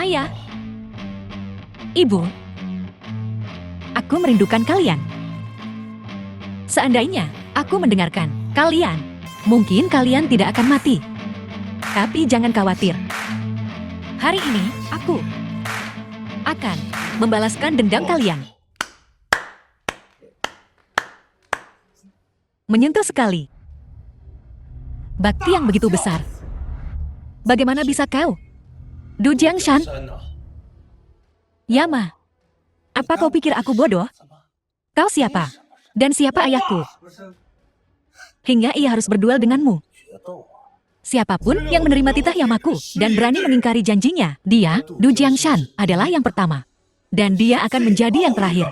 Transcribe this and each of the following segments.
Ayah, Ibu, aku merindukan kalian. Seandainya aku mendengarkan kalian, mungkin kalian tidak akan mati. Tapi jangan khawatir. Hari ini, aku akan membalaskan dendam kalian. Menyentuh sekali. Bakti yang begitu besar. Bagaimana bisa kau? Du Jiangshan? Yama, apa kau pikir aku bodoh? Kau siapa? Dan siapa ayahku? Hingga ia harus berduel denganmu. Siapapun yang menerima titah Yamaku dan berani mengingkari janjinya, dia, Du Jiangshan, adalah yang pertama. Dan dia akan menjadi yang terakhir.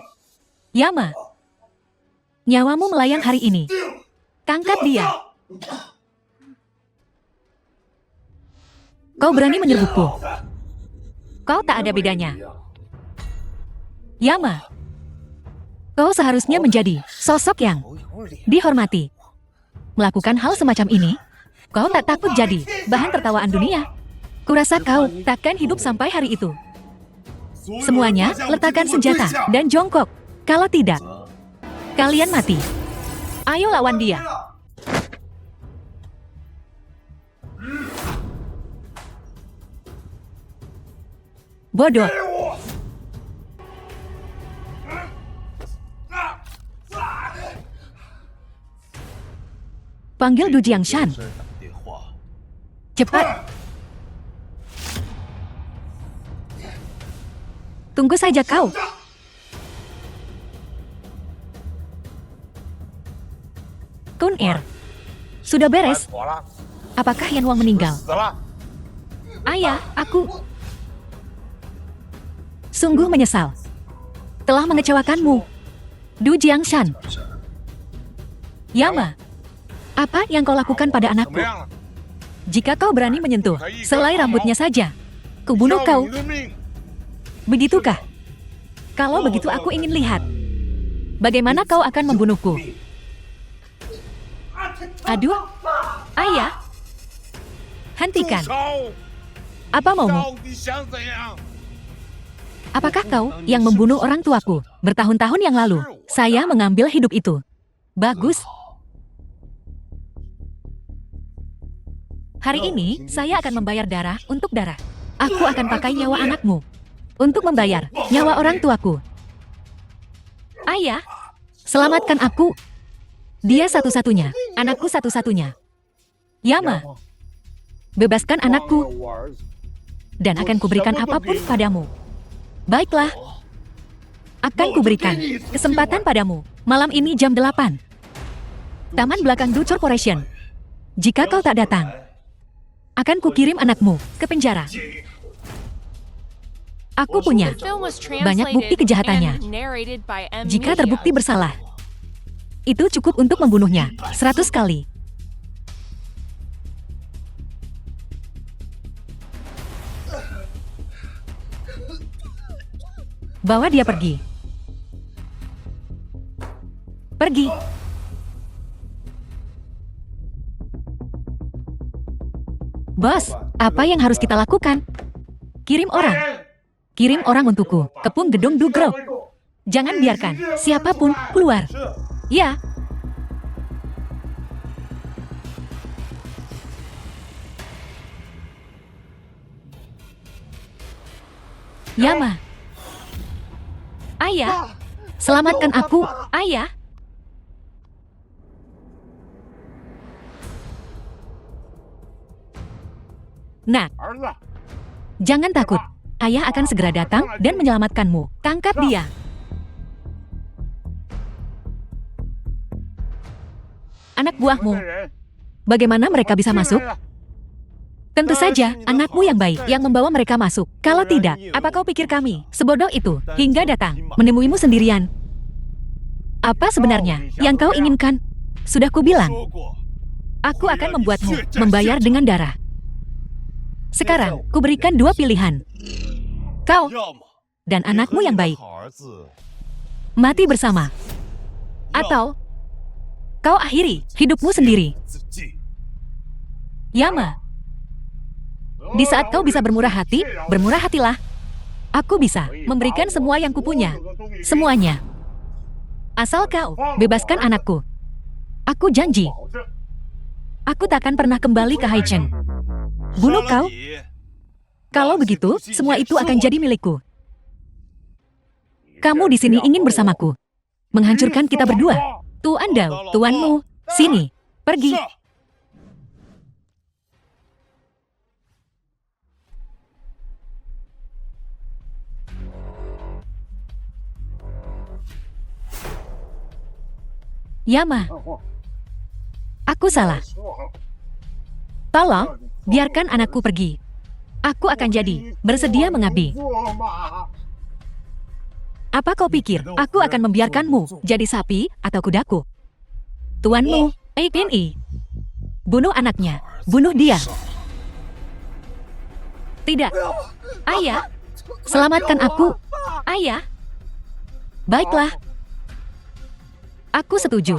Yama, nyawamu melayang hari ini. Tangkap dia. Kau berani menyerbuku. Kau tak ada bedanya. Yama, kau seharusnya menjadi sosok yang dihormati. Melakukan hal semacam ini, kau tak takut jadi bahan tertawaan dunia. Kurasa kau takkan hidup sampai hari itu. Semuanya letakkan senjata dan jongkok. Kalau tidak, kalian mati. Ayo lawan dia. Bodoh. Panggil Du Jiangshan. Cepat. Tunggu saja kau. Kun Er, sudah beres? Apakah Yan Wang meninggal? Ayah, aku sungguh menyesal telah mengecewakanmu. Du Jiangshan. Yama, apa yang kau lakukan pada anakku? Jika kau berani menyentuh selai rambutnya saja, kubunuh kau. Begitukah? Kalau begitu aku ingin lihat bagaimana kau akan membunuhku. Aduh, ayah. Hentikan. Apa maumu? Apakah kau yang membunuh orang tuaku bertahun-tahun yang lalu? Saya mengambil hidup itu. Bagus. Hari ini, saya akan membayar darah untuk darah. Aku akan pakai nyawa anakmu untuk membayar nyawa orang tuaku. Ayah, selamatkan aku. Dia satu-satunya, anakku satu-satunya. Yama, bebaskan anakku. Dan akan kuberikan apapun padamu. Baiklah. Akan kuberikan kesempatan padamu. Malam ini jam 8. Taman belakang Du Corporation. Jika kau tak datang, akan kukirim anakmu ke penjara. Aku punya banyak bukti kejahatannya. Jika terbukti bersalah, itu cukup untuk membunuhnya 100 kali. Bawa dia pergi. Pergi. Bos, apa yang harus kita lakukan? Kirim orang. Kirim orang untukku, kepung gedung Du Group. Jangan biarkan siapapun keluar. Ya. Yama. Ayah. Selamatkan aku, ayah. Nah, jangan takut. Ayah akan segera datang dan menyelamatkanmu. Tangkap dia. Anak buahmu. Bagaimana mereka bisa masuk? Tentu saja, anakmu yang baik yang membawa mereka masuk. Kalau tidak, apa kau pikir kami sebodoh itu hingga datang menemuimu sendirian? Apa sebenarnya yang kau inginkan? Sudah kubilang, aku akan membuatmu membayar dengan darah. Sekarang, kuberikan dua pilihan. Kau dan anakmu yang baik mati bersama. Atau kau akhiri hidupmu sendiri. Yama, Di saat kau bisa bermurah hati, bermurah hatilah. Aku bisa memberikan semua yang kupunya. Semuanya. Asal kau bebaskan anakku. Aku janji. Aku takkan pernah kembali ke Haicheng. Bunuh kau. Kalau begitu, semua itu akan jadi milikku. Kamu di sini ingin bersamaku. Menghancurkan kita berdua. Tuan Dao, tuanmu, sini, pergi. Yama, aku salah. Tolong, biarkan anakku pergi. Aku akan jadi bersedia mengabdi. Apa kau pikir aku akan membiarkanmu jadi sapi atau kudaku? Tuanmu, Ei Pin I. Bunuh anaknya, bunuh dia. Tidak. Ayah, selamatkan aku. Ayah. Baiklah. Aku setuju.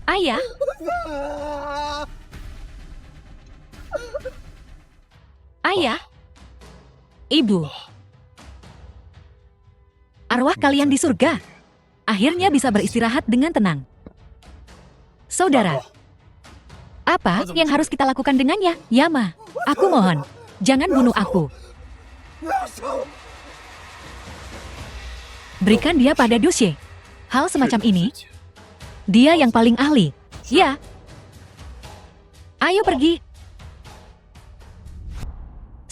Ayah. Ayah. Ibu. Arwah kalian di surga. Akhirnya bisa beristirahat dengan tenang. Saudara. Apa yang harus kita lakukan dengannya? Yama, aku mohon. Jangan bunuh aku. Berikan dia pada Dusye. Hal semacam ini, dia yang paling ahli. Ya. Ayo pergi.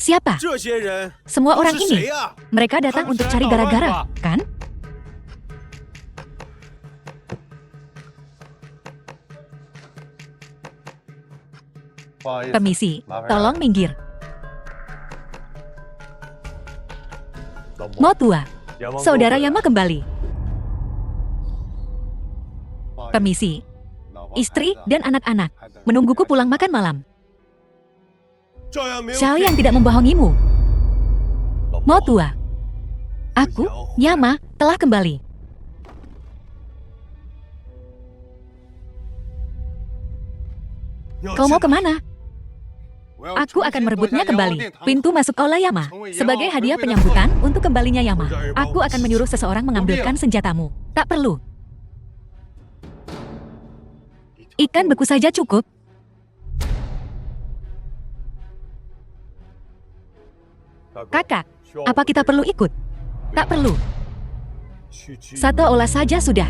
Siapa? Semua orang ini. Mereka datang untuk cari gara-gara, kan? Permisi, tolong minggir. Mo tua, saudara Yama kembali. Permisi, istri dan anak-anak menungguku pulang makan malam. Xiao yang tidak membohongimu. Mo tua, aku, Yama, telah kembali. Kau mau kemana? Aku akan merebutnya kembali. Pintu masuk Aula Yama. Sebagai hadiah penyambutan untuk kembalinya Yama, aku akan menyuruh seseorang mengambilkan senjatamu. Tak perlu. Ikan beku saja cukup. Kakak, apa kita perlu ikut? Tak perlu. Satu olah saja sudah.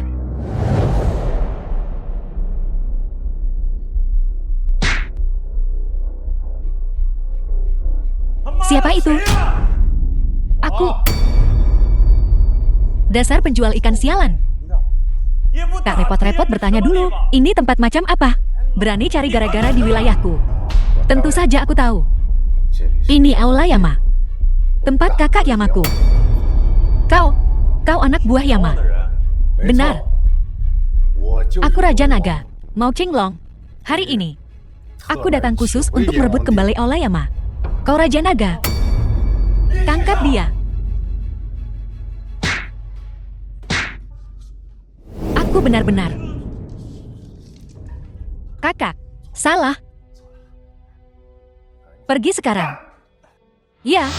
Siapa itu? Aku. Dasar penjual ikan sialan. Tak repot-repot bertanya dulu, ini tempat macam apa? Berani cari gara-gara di wilayahku. Tentu saja aku tahu. Ini Aula Yama. Tempat kakak Yamaku. Kau anak buah Yama. Benar. Aku Raja Naga, Mao Qinglong. Hari ini, aku datang khusus untuk merebut kembali Aula Yama. Kau Raja Naga. Tangkap dia. Aku benar-benar. Kakak, salah. Pergi sekarang. Ya.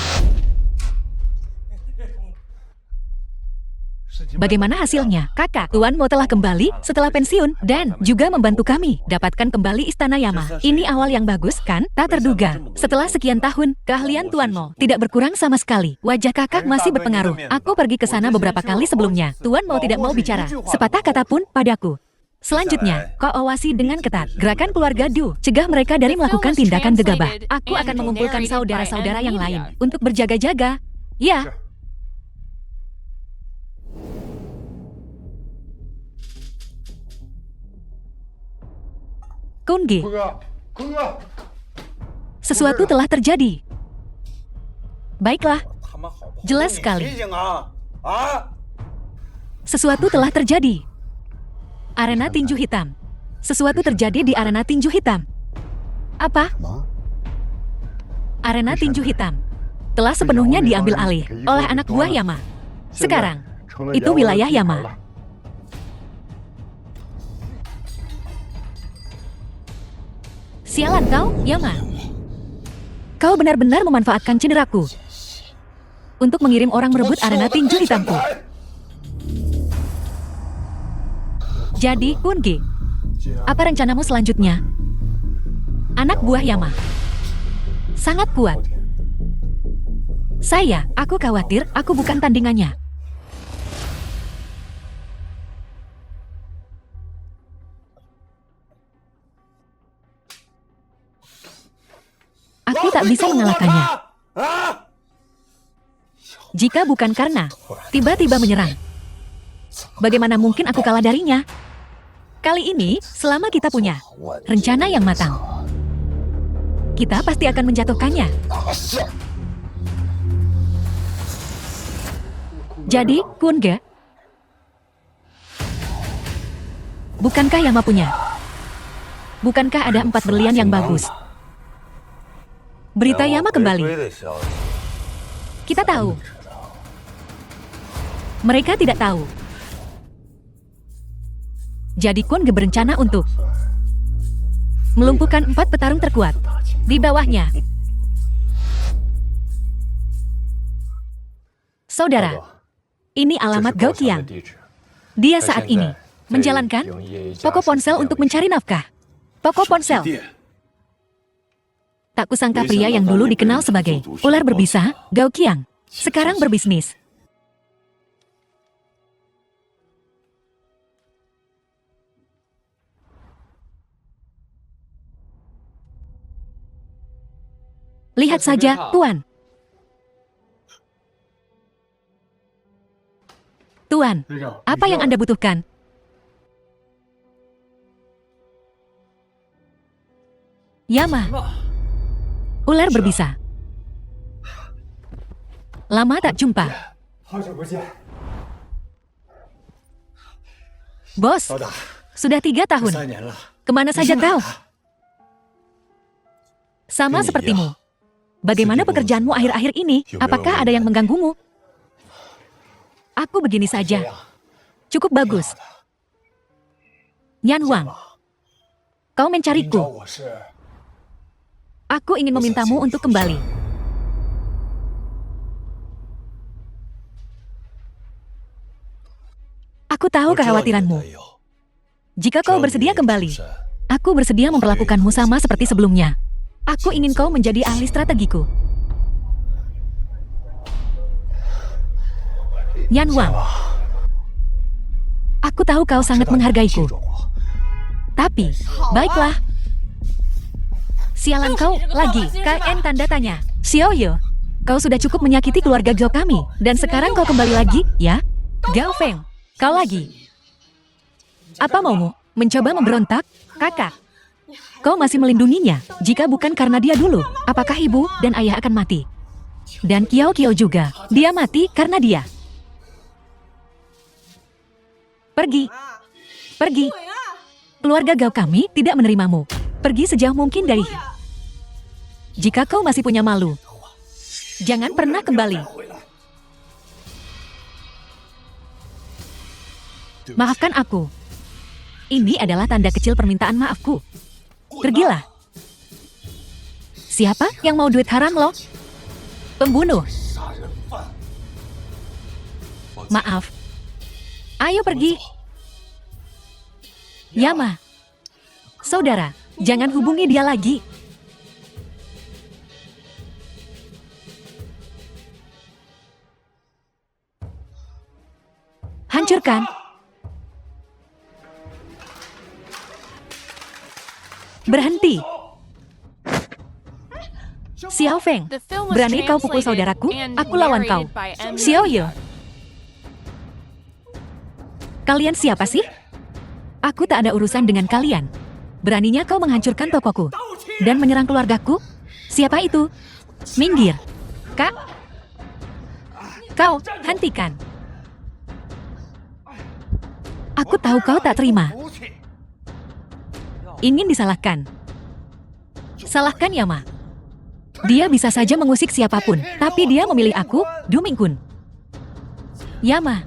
Bagaimana hasilnya? Kakak, tuanmu telah kembali setelah pensiun dan juga membantu kami dapatkan kembali Istana Yama. Ini awal yang bagus, kan? Tak terduga. Setelah sekian tahun, keahlian tuanmu tidak berkurang sama sekali. Wajah kakak masih berpengaruh. Aku pergi ke sana beberapa kali sebelumnya. Tuanmu tidak mau bicara sepatah kata pun padaku. Selanjutnya, kau awasi dengan ketat gerakan keluarga Du. Cegah mereka dari melakukan tindakan gegabah. Aku akan mengumpulkan saudara-saudara yang lain untuk berjaga-jaga. Ya. Kunge. Sesuatu telah terjadi. Baiklah. Jelas sekali. Sesuatu telah terjadi. Arena tinju hitam. Sesuatu terjadi di arena tinju hitam. Apa? Arena tinju hitam. telah sepenuhnya diambil alih oleh anak buah Yama. Sekarang, itu wilayah Yama. Sialan kau, Yama. Kau benar-benar memanfaatkan cederaku untuk mengirim orang merebut arena tinju hitamku. Jadi, Kunge, apa rencanamu selanjutnya? Anak buah Yama sangat kuat. Aku khawatir aku bukan tandingannya. Aku tak bisa mengalahkannya. Jika bukan karena tiba-tiba menyerang, bagaimana mungkin aku kalah darinya? Kali ini, selama kita punya rencana yang matang, kita pasti akan menjatuhkannya. Jadi, Kunge, bukankah Yama punya? Bukankah ada 4 berlian yang bagus? Berita Yama kembali. Kita tahu. Mereka tidak tahu. Jadi Kunge berencana untuk melumpuhkan 4 petarung terkuat di bawahnya. Saudara, ini alamat Gao Qiang. Dia saat ini menjalankan toko ponsel untuk mencari nafkah. Toko ponsel. Tak kusangka pria yang dulu dikenal sebagai ular berbisa, Gao Qiang, sekarang berbisnis. Lihat saja, Tuan. Tuan, apa yang Anda butuhkan? Yama. Ular berbisa. Lama tak jumpa. Bos, sudah 3 tahun. Kemana saja kau? Sama sepertimu. Bagaimana pekerjaanmu akhir-akhir ini? Apakah ada yang mengganggumu? Aku begini saja. Cukup bagus. Nyan Huang, kau mencariku. Aku ingin memintamu untuk kembali. Aku tahu kekhawatiranmu. Jika kau bersedia kembali, aku bersedia memperlakukanmu sama seperti sebelumnya. Aku ingin kau menjadi ahli strategiku. Nyan Huang, aku tahu kau sangat menghargaiku. Tapi, baiklah. Sialan kau lagi, KN tanda tanya. Xiaoye, kau sudah cukup menyakiti keluarga Gao kami, dan sekarang kau kembali lagi, ya? Gao Feng, kau lagi. Apa maumu? Mencoba memberontak? Kakak, kau masih melindunginya. Jika bukan karena dia dulu, apakah ibu dan ayah akan mati? Dan Kiao juga, dia mati karena dia. Pergi. Pergi. Keluarga Gao kami tidak menerimamu. Pergi sejauh mungkin dari. Jika kau masih punya malu, jangan pernah kembali. Maafkan aku. Ini adalah tanda kecil permintaan maafku. Pergilah. Siapa yang mau duit haram lo? Pembunuh. Maaf. Ayo pergi. Yama. Saudara, jangan hubungi dia lagi. Hancurkan. Berhenti. Xiao Feng, berani kau pukul saudaraku? Aku lawan kau. Xiaoye. Kalian siapa sih? Aku tak ada urusan dengan kalian. Beraninya kau menghancurkan tokoku dan menyerang keluargaku? Siapa itu? Minggir. Kak. Kau, hentikan. Aku tahu kau tak terima. Ingin disalahkan. Salahkan Yama. Dia bisa saja mengusik siapapun, tapi dia memilih aku, Du Mingkun. Yama.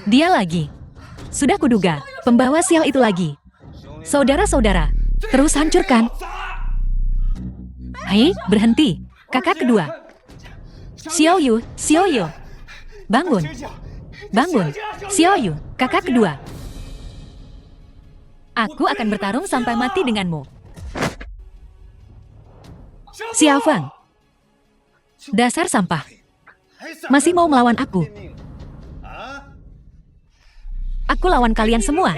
Dia lagi. Sudah kuduga, pembawa sial itu lagi. Saudara-saudara, terus hancurkan. Hei, berhenti. Kakak kedua. Xiao Yu. Bangun. Bangun. Xiao Yu, kakak kedua. Aku akan bertarung sampai mati denganmu. Xiao Feng. Dasar sampah. Masih mau melawan aku? Aku lawan kalian semua.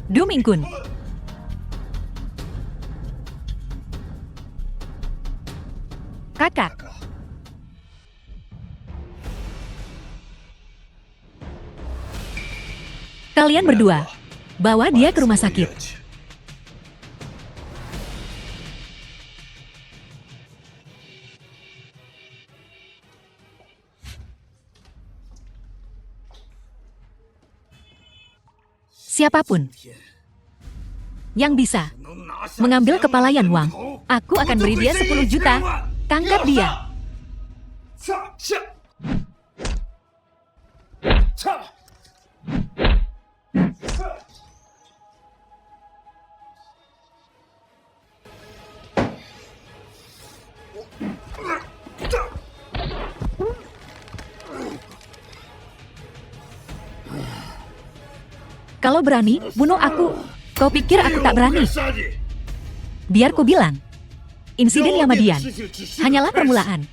Du Mingkun. Kakak. Kalian berdua, bawa dia ke rumah sakit. Siapapun yang bisa mengambil kepala Yan Wang, aku akan beri dia 10 juta. Tangkap dia. Kalau berani, bunuh aku. Kau pikir aku tak berani? Biar ku bilang, insiden Yamadian hanyalah permulaan.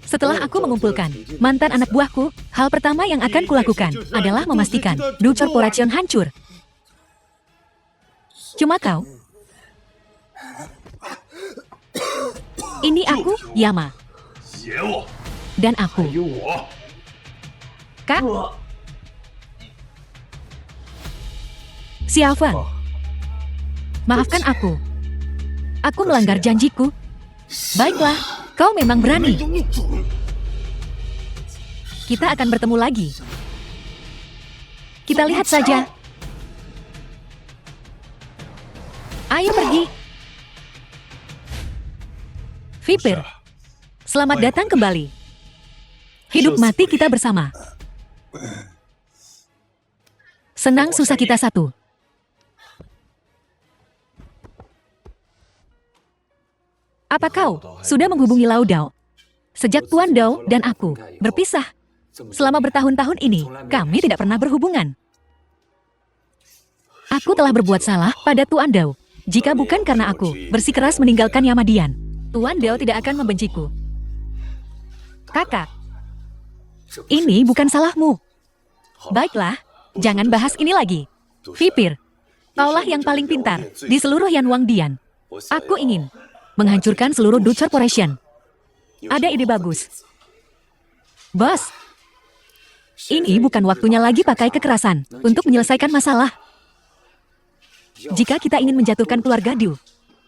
Setelah aku mengumpulkan mantan anak buahku, hal pertama yang akan kulakukan adalah memastikan Du Corporation hancur. Cuma kau. Ini aku, Yama. Dan aku. Kak. Xiao Feng. Maafkan aku. Aku melanggar janjiku. Baiklah, kau memang berani. Kita akan bertemu lagi. Kita lihat saja. Ayo pergi. Viper, selamat datang kembali. Hidup mati kita bersama. Senang susah kita satu. Apa kau sudah menghubungi Lao Dao? Sejak Tuan Dao dan aku berpisah, selama bertahun-tahun ini, kami tidak pernah berhubungan. Aku telah berbuat salah pada Tuan Dao. Jika bukan karena aku bersikeras meninggalkan Yamadian, Tuan Dao tidak akan membenciku. Kakak, ini bukan salahmu. Baiklah, jangan bahas ini lagi. Vipir, kaulah yang paling pintar di seluruh Yanwang Dian. Aku ingin menghancurkan seluruh Du Corporation. Ada ide bagus. Bos, ini bukan waktunya lagi pakai kekerasan untuk menyelesaikan masalah. Jika kita ingin menjatuhkan keluarga Du,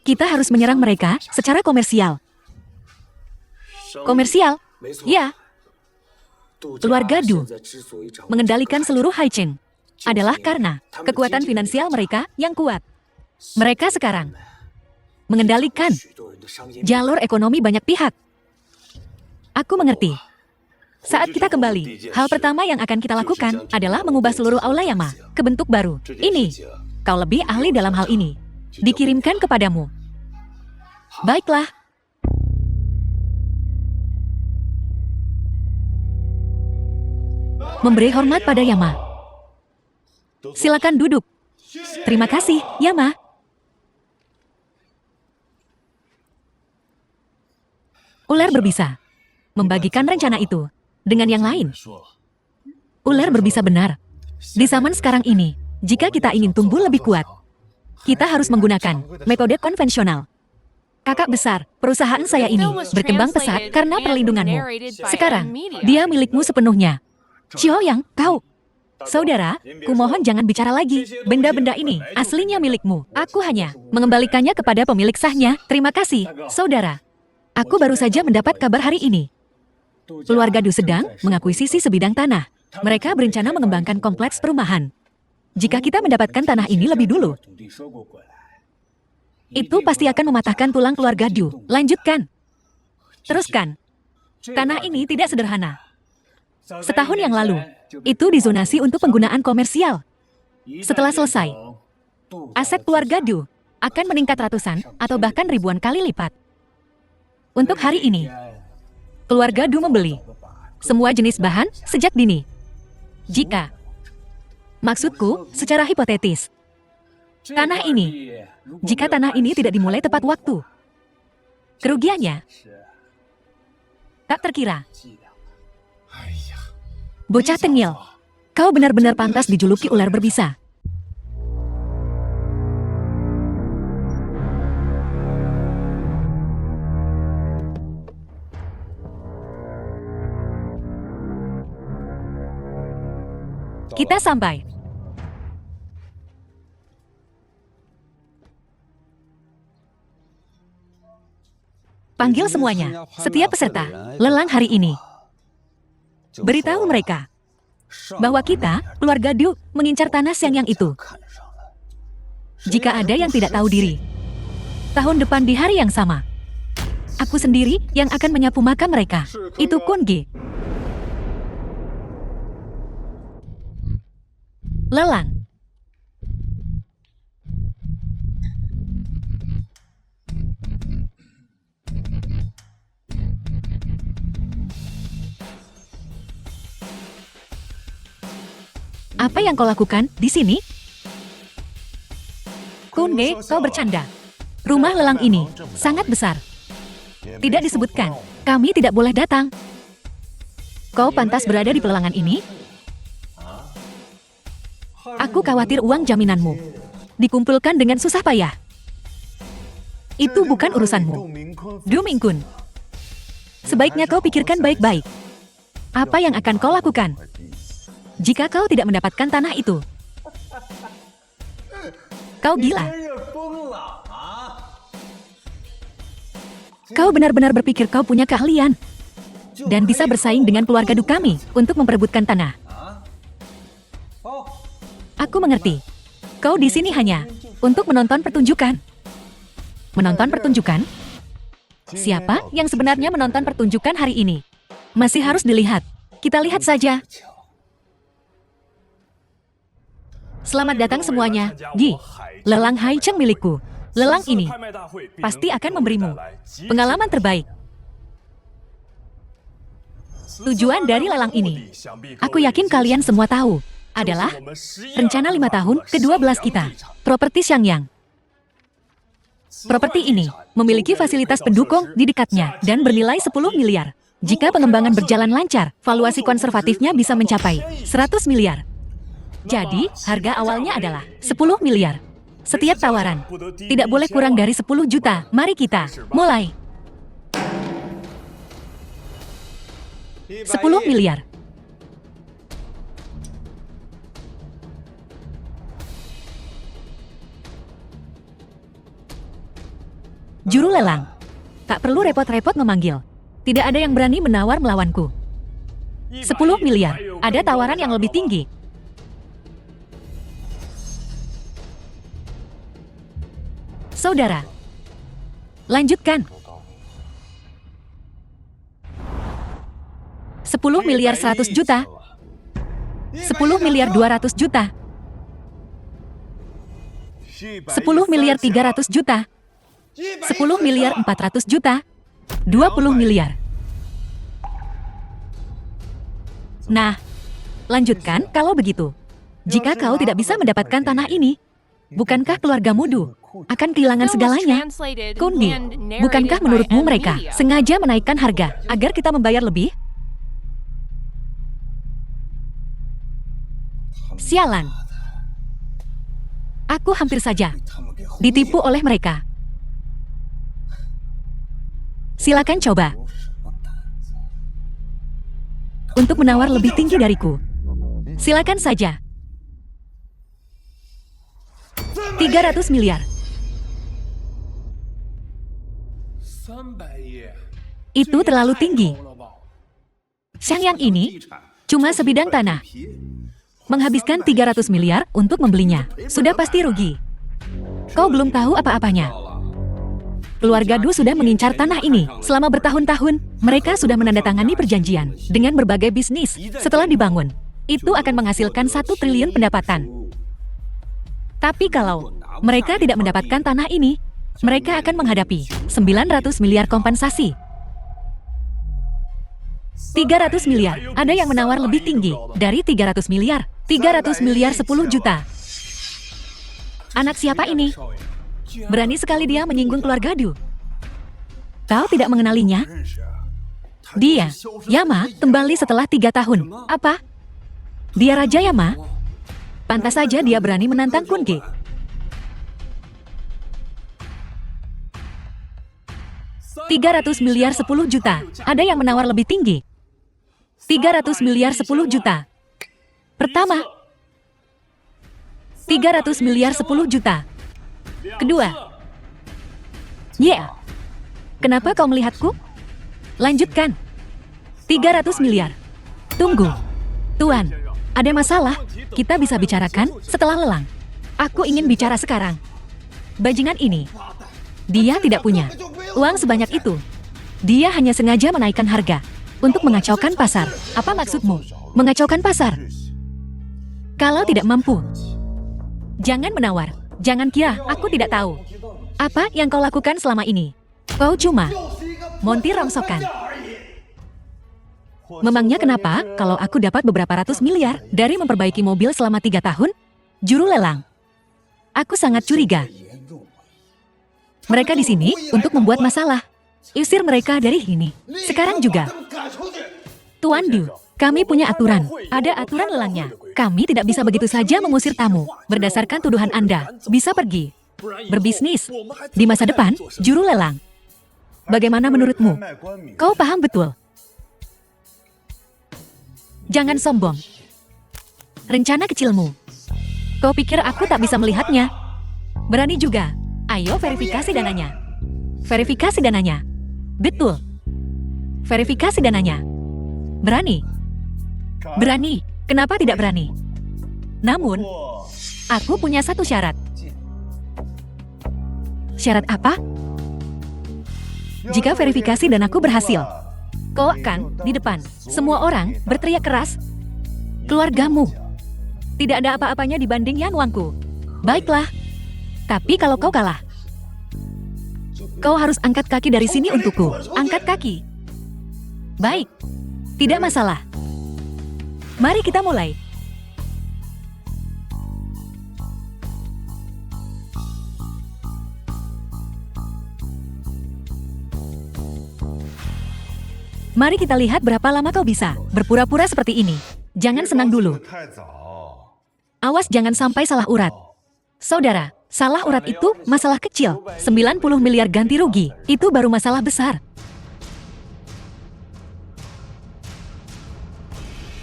kita harus menyerang mereka secara komersial. Komersial? Ya. Keluarga Du mengendalikan seluruh Haichen adalah karena kekuatan finansial mereka yang kuat. Mereka sekarang mengendalikan jalur ekonomi banyak pihak. Aku mengerti. Saat kita kembali, hal pertama yang akan kita lakukan adalah mengubah seluruh Aula Yama ke bentuk baru. Ini, kau lebih ahli dalam hal ini. Dikirimkan kepadamu. Baiklah. Memberi hormat pada Yama. Silakan duduk. Terima kasih, Yama. Ular berbisa membagikan rencana itu dengan yang lain. Ular berbisa benar. Di zaman sekarang ini, jika kita ingin tumbuh lebih kuat, kita harus menggunakan metode konvensional. Kakak besar, perusahaan saya ini berkembang pesat karena perlindunganmu. Sekarang, dia milikmu sepenuhnya. Xiaoyang, kau. Saudara, kumohon jangan bicara lagi. Benda-benda ini aslinya milikmu. Aku hanya mengembalikannya kepada pemilik sahnya. Terima kasih, saudara. Aku baru saja mendapat kabar hari ini. Keluarga Du sedang mengakuisisi sebidang tanah. Mereka berencana mengembangkan kompleks perumahan. Jika kita mendapatkan tanah ini lebih dulu, Itu pasti akan mematahkan tulang keluarga Du. Lanjutkan. Teruskan. Tanah ini tidak sederhana. Setahun yang lalu, itu dizonasi untuk penggunaan komersial. Setelah selesai, aset keluarga Du akan meningkat ratusan atau bahkan ribuan kali lipat. Untuk hari ini, keluarga Du membeli semua jenis bahan sejak dini. Maksudku, secara hipotetis, jika tanah ini tidak dimulai tepat waktu, kerugiannya tak terkira. Bocah tengil, kau benar-benar pantas dijuluki ular berbisa. Kita sampai. Panggil semuanya, setiap peserta, lelang hari ini. Beritahu mereka bahwa kita, keluarga Du, mengincar tanah siang yang itu. Jika ada yang tidak tahu diri, tahun depan di hari yang sama, aku sendiri yang akan menyapu makam mereka. Itu Kungi. Lelang. Apa yang kau lakukan di sini? Kunge, kau bercanda. Rumah lelang ini sangat besar. Tidak disebutkan, kami tidak boleh datang. Kau pantas berada di pelelangan ini? Aku khawatir uang jaminanmu dikumpulkan dengan susah payah. Itu bukan urusanmu. Du Mingkun. Sebaiknya kau pikirkan baik-baik. Apa yang akan kau lakukan jika kau tidak mendapatkan tanah itu? Kau gila. Kau benar-benar berpikir kau punya keahlian dan bisa bersaing dengan keluarga Du kami untuk memperebutkan tanah. Aku mengerti. Kau di sini hanya untuk menonton pertunjukan. Menonton pertunjukan? Siapa yang sebenarnya menonton pertunjukan hari ini? Masih harus dilihat. Kita lihat saja. Selamat datang semuanya, Gi. Lelang Hai Cheng milikku. Lelang ini pasti akan memberimu pengalaman terbaik. Tujuan dari lelang ini, aku yakin kalian semua tahu, adalah rencana 5 tahun ke-12 kita, properti Xiangyang. Properti ini memiliki fasilitas pendukung di dekatnya dan bernilai 10 miliar. Jika pengembangan berjalan lancar, valuasi konservatifnya bisa mencapai 100 miliar. Jadi, harga awalnya adalah 10 miliar. Setiap tawaran tidak boleh kurang dari 10 juta. Mari kita mulai. 10 miliar. Juru lelang, tak perlu repot-repot memanggil. Tidak ada yang berani menawar melawanku. 10 miliar, ada tawaran yang lebih tinggi. Saudara, lanjutkan. 10 miliar 100 juta. 10 miliar 200 juta. 10 miliar 300 juta. 10 miliar 400 juta. 20 miliar. Nah, lanjutkan kalau begitu. Jika kau tidak bisa mendapatkan tanah ini, bukankah keluargamu Du akan kehilangan segalanya? Kungi, bukankah menurutmu mereka sengaja menaikkan harga agar kita membayar lebih? Sialan. Aku hampir saja ditipu oleh mereka. Silakan coba untuk menawar lebih tinggi dariku. Silakan saja. 300 miliar. Itu terlalu tinggi. Xiangyang ini cuma sebidang tanah. Menghabiskan 300 miliar untuk membelinya sudah pasti rugi. Kau belum tahu apa-apanya. Keluarga Du sudah mengincar tanah ini selama bertahun-tahun. Mereka sudah menandatangani perjanjian dengan berbagai bisnis. Setelah dibangun, itu akan menghasilkan 1 triliun pendapatan. Tapi kalau mereka tidak mendapatkan tanah ini, mereka akan menghadapi 900 miliar kompensasi. 300 miliar, ada yang menawar lebih tinggi dari 300 miliar. 300 miliar 10 juta. Anak siapa ini? Berani sekali dia menyinggung keluarga Du. Kau tidak mengenalinya? Dia, Yama, kembali setelah 3 tahun. Apa? Dia Raja Yama? Pantas saja dia berani menantang Kun Ge. 300 miliar 10 juta. Ada yang menawar lebih tinggi. 300 miliar 10 juta. Pertama. 300 miliar 10 juta. Kedua. Yeah. Kenapa kau melihatku? Lanjutkan. 300 miliar. Tunggu. Tuan, ada masalah? Kita bisa bicarakan setelah lelang. Aku ingin bicara sekarang. Bajingan ini. Dia tidak punya uang sebanyak itu. Dia hanya sengaja menaikkan harga untuk mengacaukan pasar. Apa maksudmu? Mengacaukan pasar? Kalau tidak mampu, jangan menawar. Jangan kira aku tidak tahu. Apa yang kau lakukan selama ini? Kau cuma montir rongsokan. Memangnya kenapa kalau aku dapat beberapa ratus miliar dari memperbaiki mobil selama 3 tahun? Juru lelang. Aku sangat curiga. Mereka di sini untuk membuat masalah. Usir mereka dari sini. Sekarang juga. Tuan Du, kami punya aturan. Ada aturan lelangnya. Kami tidak bisa begitu saja mengusir tamu. Berdasarkan tuduhan Anda, bisa pergi. Berbisnis. Di masa depan, juru lelang. Bagaimana menurutmu? Kau paham betul. Jangan sombong. Rencana kecilmu. Kau pikir aku tak bisa melihatnya? Berani juga. Ayo verifikasi dananya. Verifikasi dananya. Betul. Verifikasi dananya. Berani. Berani. Kenapa tidak berani? Namun, aku punya satu syarat. Syarat apa? Jika verifikasi danaku berhasil, kau akan di depan semua orang berteriak keras, keluargamu. Tidak ada apa-apanya dibanding Yan Wangku. Baiklah. Tapi kalau kau kalah, kau harus angkat kaki dari sini untukku. Angkat kaki. Baik. Tidak masalah. Mari kita mulai. Mari kita lihat berapa lama kau bisa berpura-pura seperti ini. Jangan senang dulu. Awas jangan sampai salah urat. Saudara, salah urat itu masalah kecil. 90 miliar ganti rugi, itu baru masalah besar.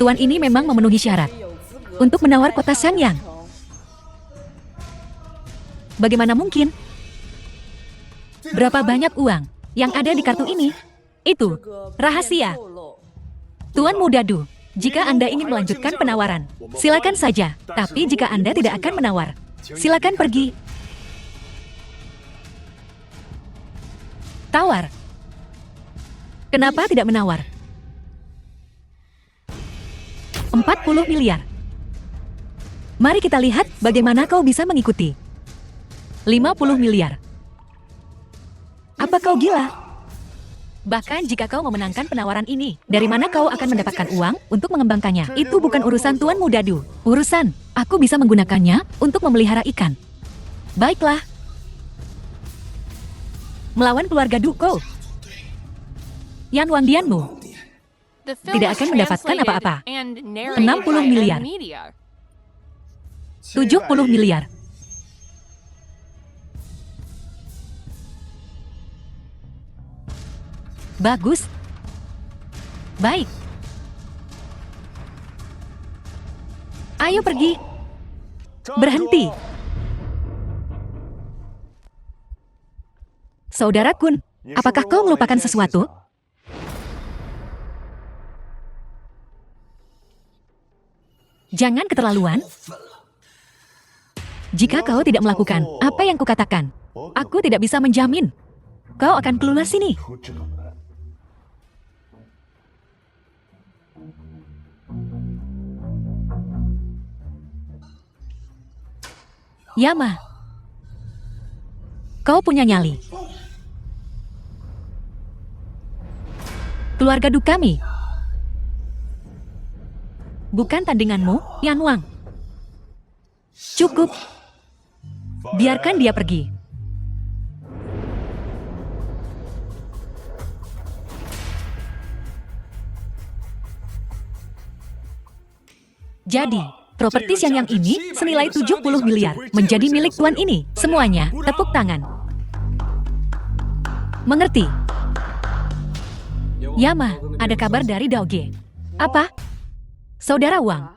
Tuan ini memang memenuhi syarat untuk menawar kota Shangyang. Bagaimana mungkin? Berapa banyak uang yang ada di kartu ini? Itu rahasia. Tuan Muda Du, jika Anda ingin melanjutkan penawaran, silakan saja. Tapi jika Anda tidak akan menawar, silakan pergi. Tawar. Kenapa tidak menawar? 40 miliar. Mari kita lihat bagaimana kau bisa mengikuti. 50 miliar. Apa kau gila? Bahkan jika kau memenangkan penawaran ini, dari mana kau akan mendapatkan uang untuk mengembangkannya? Itu bukan urusan Tuan Muda Du. Urusan, aku bisa menggunakannya untuk memelihara ikan. Baiklah. Melawan keluarga Du kau. Yan Wangdianmu tidak akan mendapatkan apa-apa. 60 miliar. 70 miliar. Bagus. Baik. Ayo pergi. Berhenti. Saudara Kun, apakah kau melupakan sesuatu? Jangan keterlaluan. Jika kau tidak melakukan apa yang kukatakan, aku tidak bisa menjamin kau akan keluar sini. Yama, kau punya nyali. Keluarga Du kami. Bukan tandinganmu, Yanwang. Cukup. Biarkan dia pergi. Jadi, properti Xiangyang ini senilai 70 miliar menjadi milik tuan ini. Semuanya, tepuk tangan. Mengerti? Yama, ada kabar dari Daoge. Apa? Saudara Wang,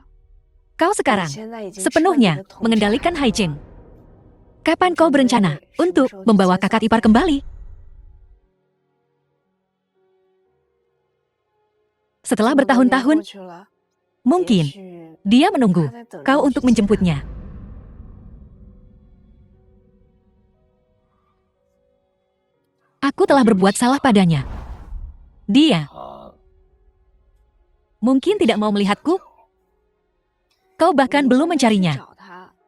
kau sekarang sepenuhnya mengendalikan Haicheng. Kapan kau berencana untuk membawa kakak ipar kembali? Setelah bertahun-tahun, mungkin dia menunggu kau untuk menjemputnya. Aku telah berbuat salah padanya. Dia mungkin tidak mau melihatku. Kau bahkan belum mencarinya.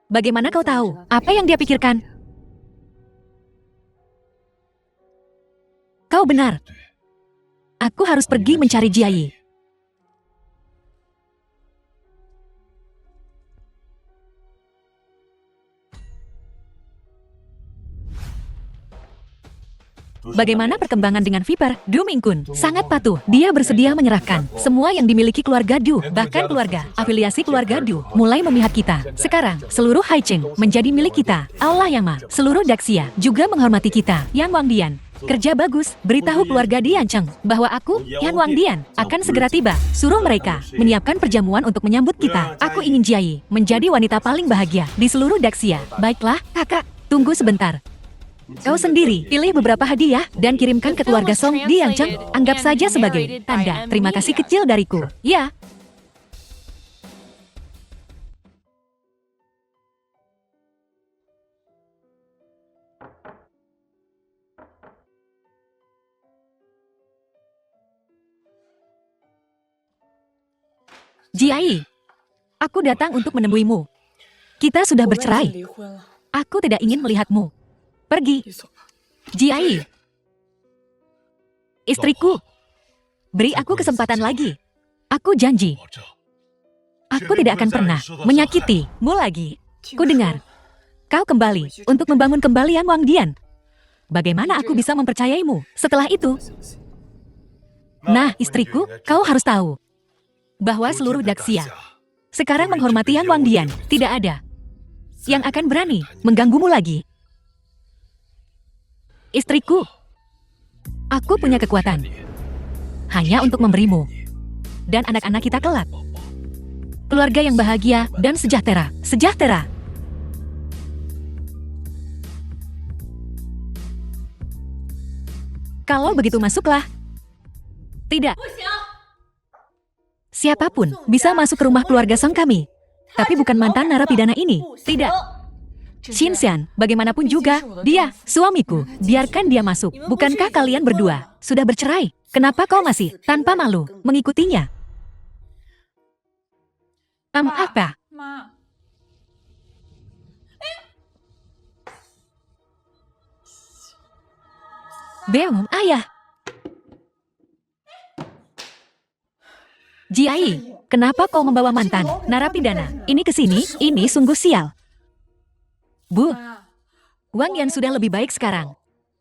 Bagaimana kau tahu apa yang dia pikirkan? Kau benar. Aku harus pergi mencari Jiayi. Bagaimana perkembangan dengan Viper? Du Mingkun sangat patuh. Dia bersedia menyerahkan semua yang dimiliki keluarga Du, bahkan keluarga, afiliasi keluarga Du, mulai memihak kita. Sekarang, seluruh Haicheng menjadi milik kita. Allah Yama, seluruh Daxia juga menghormati kita. Yan Wangdian, kerja bagus. Beritahu keluarga Diancheng bahwa aku, Yan Wangdian, akan segera tiba. Suruh mereka menyiapkan perjamuan untuk menyambut kita. Aku ingin Jiayi menjadi wanita paling bahagia di seluruh Daxia. Baiklah, kakak, tunggu sebentar. Kau sendiri pilih beberapa hadiah dan kirimkan ke keluarga Song Diancheng. Anggap saja sebagai tanda terima kasih kecil dariku. Ya. Jiayi, aku datang untuk menemuimu. Kita sudah bercerai. Aku tidak ingin melihatmu. Pergi. Jiayi. Istriku. Beri aku kesempatan lagi. Aku janji. Aku tidak akan pernah menyakitimu lagi. Ku dengar. Kau kembali untuk membangun kembali Yan Wangdian. Bagaimana aku bisa mempercayaimu setelah itu? Nah, istriku, kau harus tahu bahwa seluruh Daxia sekarang menghormati Yan Wangdian. Tidak ada yang akan berani mengganggumu lagi. Istriku, aku punya kekuatan hanya untuk memberimu dan anak-anak kita kelak keluarga yang bahagia dan sejahtera. Sejahtera. Kalau begitu masuklah. Tidak. Siapapun bisa masuk ke rumah keluarga Song kami, tapi bukan mantan narapidana ini. Tidak. Xinxian, bagaimanapun juga, dia suamiku. Biarkan dia masuk. Bukankah kalian berdua sudah bercerai? Kenapa kau masih tanpa malu mengikutinya? Apa? Beong, ayah. Jiayi, kenapa kau membawa mantan narapidana ini ke sini? Ini sungguh sial. Bu, Wang Yan sudah lebih baik sekarang.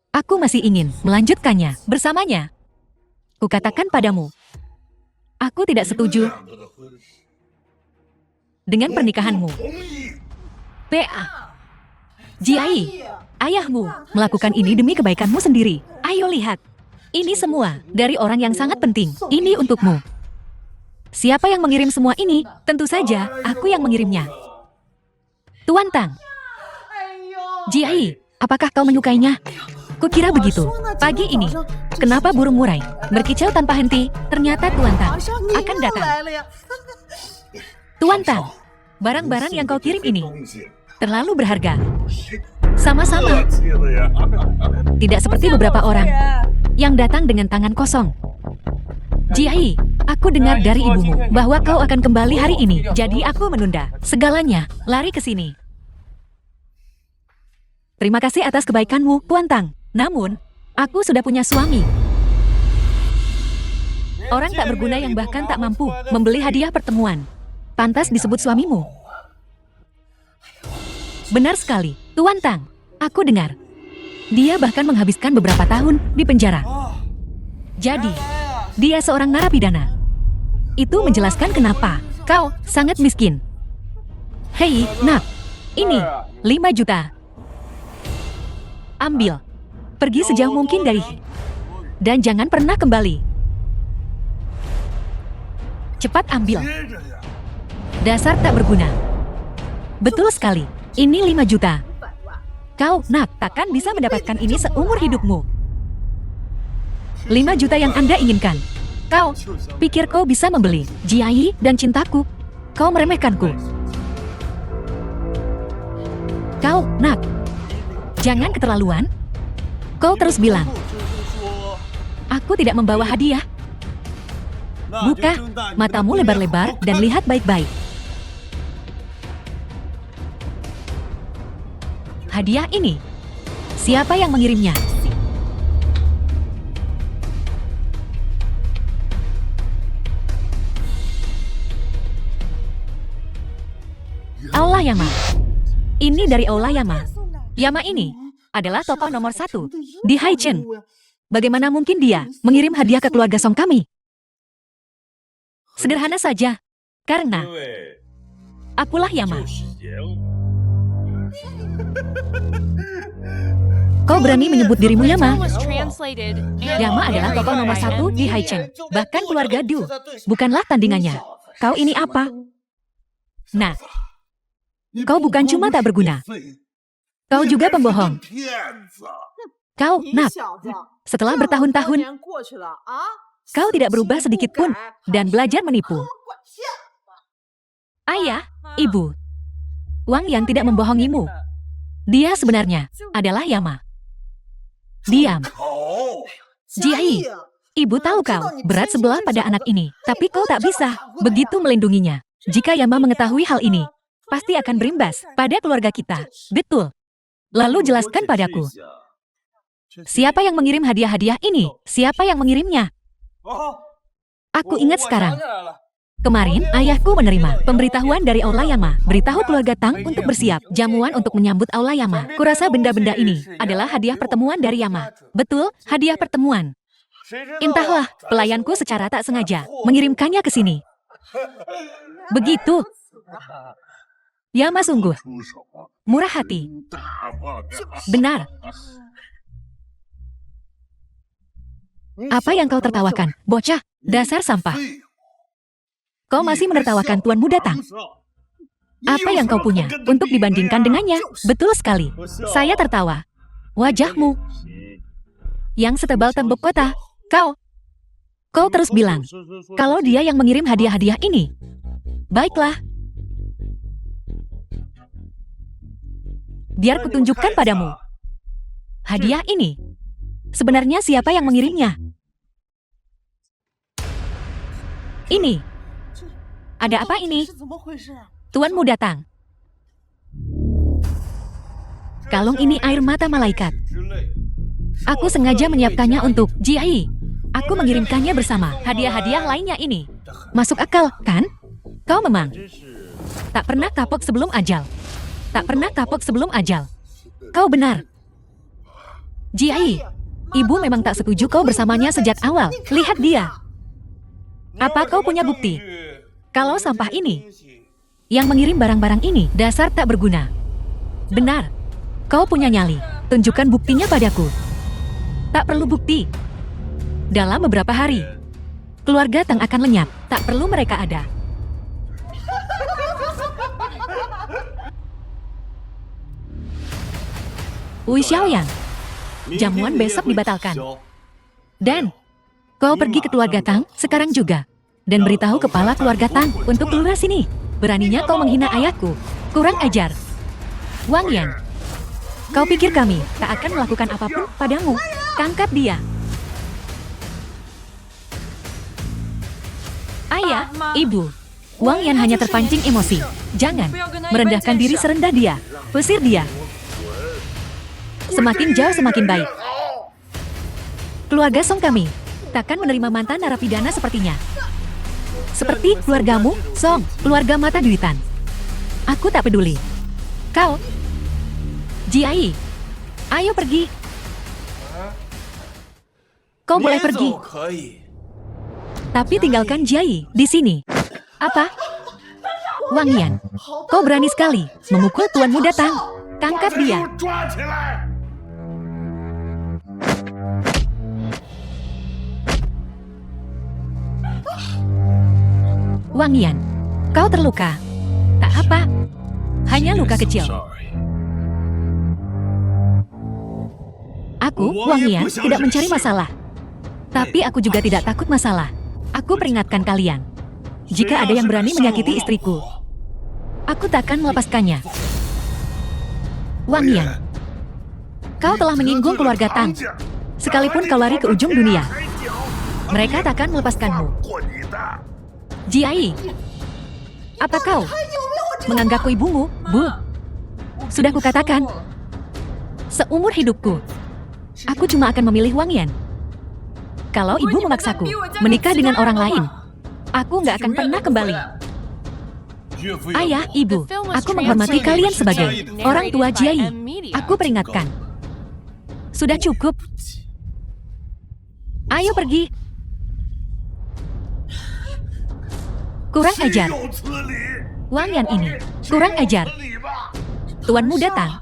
Aku masih ingin melanjutkannya bersamanya. Kukatakan padamu, aku tidak setuju dengan pernikahanmu. PA. Jiayi, ayahmu melakukan ini demi kebaikanmu sendiri. Ayo lihat. Ini semua dari orang yang sangat penting. Ini untukmu. Siapa yang mengirim semua ini? Tentu saja aku yang mengirimnya. Tuan Tang. Jiayi, apakah kau menyukainya? Kukira begitu. Pagi ini, kenapa burung murai berkicau tanpa henti? Ternyata Tuan Tang akan datang. Tuan Tang, barang-barang yang kau kirim ini terlalu berharga. Sama-sama. Tidak seperti beberapa orang yang datang dengan tangan kosong. Jiai, aku dengar dari ibumu bahwa kau akan kembali hari ini. Jadi aku menunda segalanya, lari ke sini. Terima kasih atas kebaikanmu, Tuan Tang. Namun, aku sudah punya suami. Orang tak berguna yang bahkan tak mampu membeli hadiah pertemuan. Pantas disebut suamimu. Benar sekali, Tuan Tang. Aku dengar. Dia bahkan menghabiskan beberapa tahun di penjara. Jadi, dia seorang narapidana. Itu menjelaskan kenapa kau sangat miskin. Hei, nak. Ini 5 juta. Ambil. Pergi sejauh mungkin dari. Dan jangan pernah kembali. Cepat ambil. Dasar tak berguna. Betul sekali. Ini 5 juta. Kau, nak, takkan bisa mendapatkan ini seumur hidupmu. 5 juta yang Anda inginkan. Kau, pikir kau bisa membeli Jiai dan cintaku? Kau meremehkanku. Kau, nak. Jangan keterlaluan. Kau terus bilang. Aku tidak membawa hadiah. Buka matamu lebar-lebar dan lihat baik-baik. Hadiah ini. Siapa yang mengirimnya? Aula Yama. Ini dari Aula Yama. Yama ini adalah tokoh nomor 1 di Haichen. Bagaimana mungkin dia mengirim hadiah ke keluarga Song kami? Sederhana saja, karena akulah Yama. Kau berani menyebut dirimu Yama? Yama adalah tokoh nomor 1 di Haichen. Bahkan keluarga Du bukanlah tandingannya. Kau ini apa? Nah, kau bukan cuma tak berguna. Kau juga pembohong. Kau, nak, setelah bertahun-tahun, kau tidak berubah sedikit pun dan belajar menipu. Ayah, ibu, Wang Yan tidak membohongimu. Dia sebenarnya adalah Yama. Diam. Jiai, ibu tahu kau berat sebelah pada anak ini, tapi kau tak bisa begitu melindunginya. Jika Yama mengetahui hal ini, pasti akan berimbas pada keluarga kita. Betul. Lalu jelaskan padaku. Siapa yang mengirim hadiah-hadiah ini? Siapa yang mengirimnya? Aku ingat sekarang. Kemarin, ayahku menerima pemberitahuan dari Aula Yama. Beritahu keluarga Tang untuk bersiap jamuan untuk menyambut Aula Yama. Kurasa benda-benda ini adalah hadiah pertemuan dari Yama. Betul, hadiah pertemuan. Entahlah, pelayanku secara tak sengaja mengirimkannya ke sini. Begitu. Yama sungguh murah hati. Benar. Apa yang kau tertawakan, bocah? Dasar sampah. Kau masih menertawakan Tuan Muda Tang. Apa yang kau punya untuk dibandingkan dengannya? Betul sekali. Saya tertawa. Wajahmu yang setebal tembok kota. Kau terus bilang kalau dia yang mengirim hadiah-hadiah ini. Baiklah. Biar kutunjukkan padamu. Hadiah ini. Sebenarnya siapa yang mengirimnya? Ini. Ada apa ini? Tuan Muda Tang. Kalung ini air mata malaikat. Aku sengaja menyiapkannya untuk Jiai. Aku mengirimkannya bersama hadiah-hadiah lainnya ini. Masuk akal, kan? Kau memang tak pernah kapok sebelum ajal. Tak pernah kapok sebelum ajal. Kau benar. Jiai, ibu memang tak setuju kau bersamanya sejak awal. Lihat dia. Apa kau punya bukti? Kalau sampah ini yang mengirim barang-barang ini dasar tak berguna. Benar. Kau punya nyali. Tunjukkan buktinya padaku. Tak perlu bukti. Dalam beberapa hari, keluarga Tang akan lenyap. Tak perlu mereka ada. Wu Xiaoyang, jamuan besok dibatalkan. Dan kau pergi ke keluarga Tang sekarang juga. Dan beritahu kepala keluarga Tang untuk keluar sini. Beraninya kau menghina ayahku. Kurang ajar. Wang Yan, Kau pikir kami tak akan melakukan apapun padamu? Tangkap dia. Ayah, ibu. Wang Yan hanya terpancing emosi. Jangan merendahkan diri serendah dia. Usir dia. Semakin jauh semakin baik. Keluarga Song kami takkan menerima mantan narapidana sepertinya. Seperti keluargamu, Song, keluarga mata duitan. Aku tak peduli. Kau, Jiai, ayo pergi. Kau boleh pergi. Tapi tinggalkan Jiai di sini. Apa? Wang Yan, kau berani sekali memukul tuanmu datang. Tangkap dia. Wang Yan, kau terluka. Tak apa, hanya luka kecil. Aku, Wang Yan, tidak mencari masalah. Tapi aku juga tidak takut masalah. Aku peringatkan kalian. Jika ada yang berani menyakiti istriku, aku takkan melepaskannya. Wang Yan, kau telah menyinggung keluarga Tang. Sekalipun kau lari ke ujung dunia, mereka takkan melepaskanmu. Jiai, apa kau menganggapku ibumu, Bu? Sudah kukatakan, seumur hidupku, aku cuma akan memilih Wang Yan. Kalau ibu memaksaku menikah dengan orang lain, aku nggak akan pernah kembali. Ayah, ibu, aku menghormati kalian sebagai orang tua Jiai. Aku peringatkan. Sudah cukup. Ayo pergi. Kurang ajar. Wang Yan ini kurang ajar. Tuanmu datang.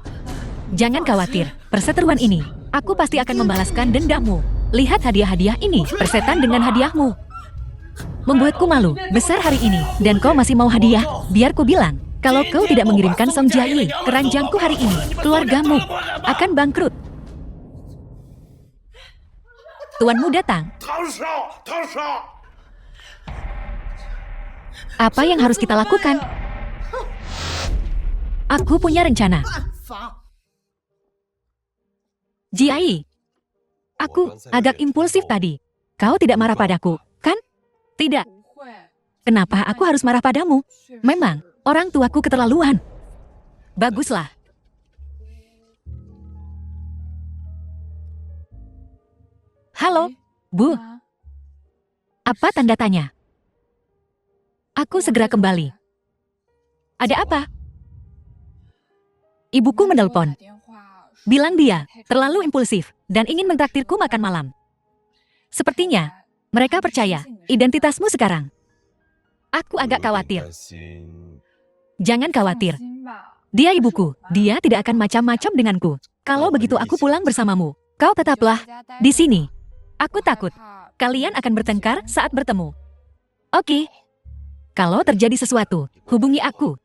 Jangan khawatir, perseteruan ini, aku pasti akan membalaskan dendammu. Lihat hadiah-hadiah ini, persetan dengan hadiahmu. Membuatku malu besar hari ini, dan kau masih mau hadiah? Biar ku bilang, kalau kau tidak mengirimkan Song Jiai ke ranjangku hari ini, keluargamu akan bangkrut. Tuanmu datang. Apa yang harus kita lakukan? Aku punya rencana. Jiai, aku agak impulsif tadi. Kau tidak marah padaku, kan? Tidak. Kenapa aku harus marah padamu? Memang, orang tuaku keterlaluan. Baguslah. Halo, Bu. Apa tanda tanya? Aku segera kembali. Ada apa? Ibuku menelpon. Bilang dia terlalu impulsif dan ingin mentraktirku makan malam. Sepertinya mereka percaya identitasmu sekarang. Aku agak khawatir. Jangan khawatir. Dia ibuku. Dia tidak akan macam-macam denganku. Kalau begitu aku pulang bersamamu. Kau tetaplah di sini. Aku takut kalian akan bertengkar saat bertemu. Oke. Kalau terjadi sesuatu, hubungi aku.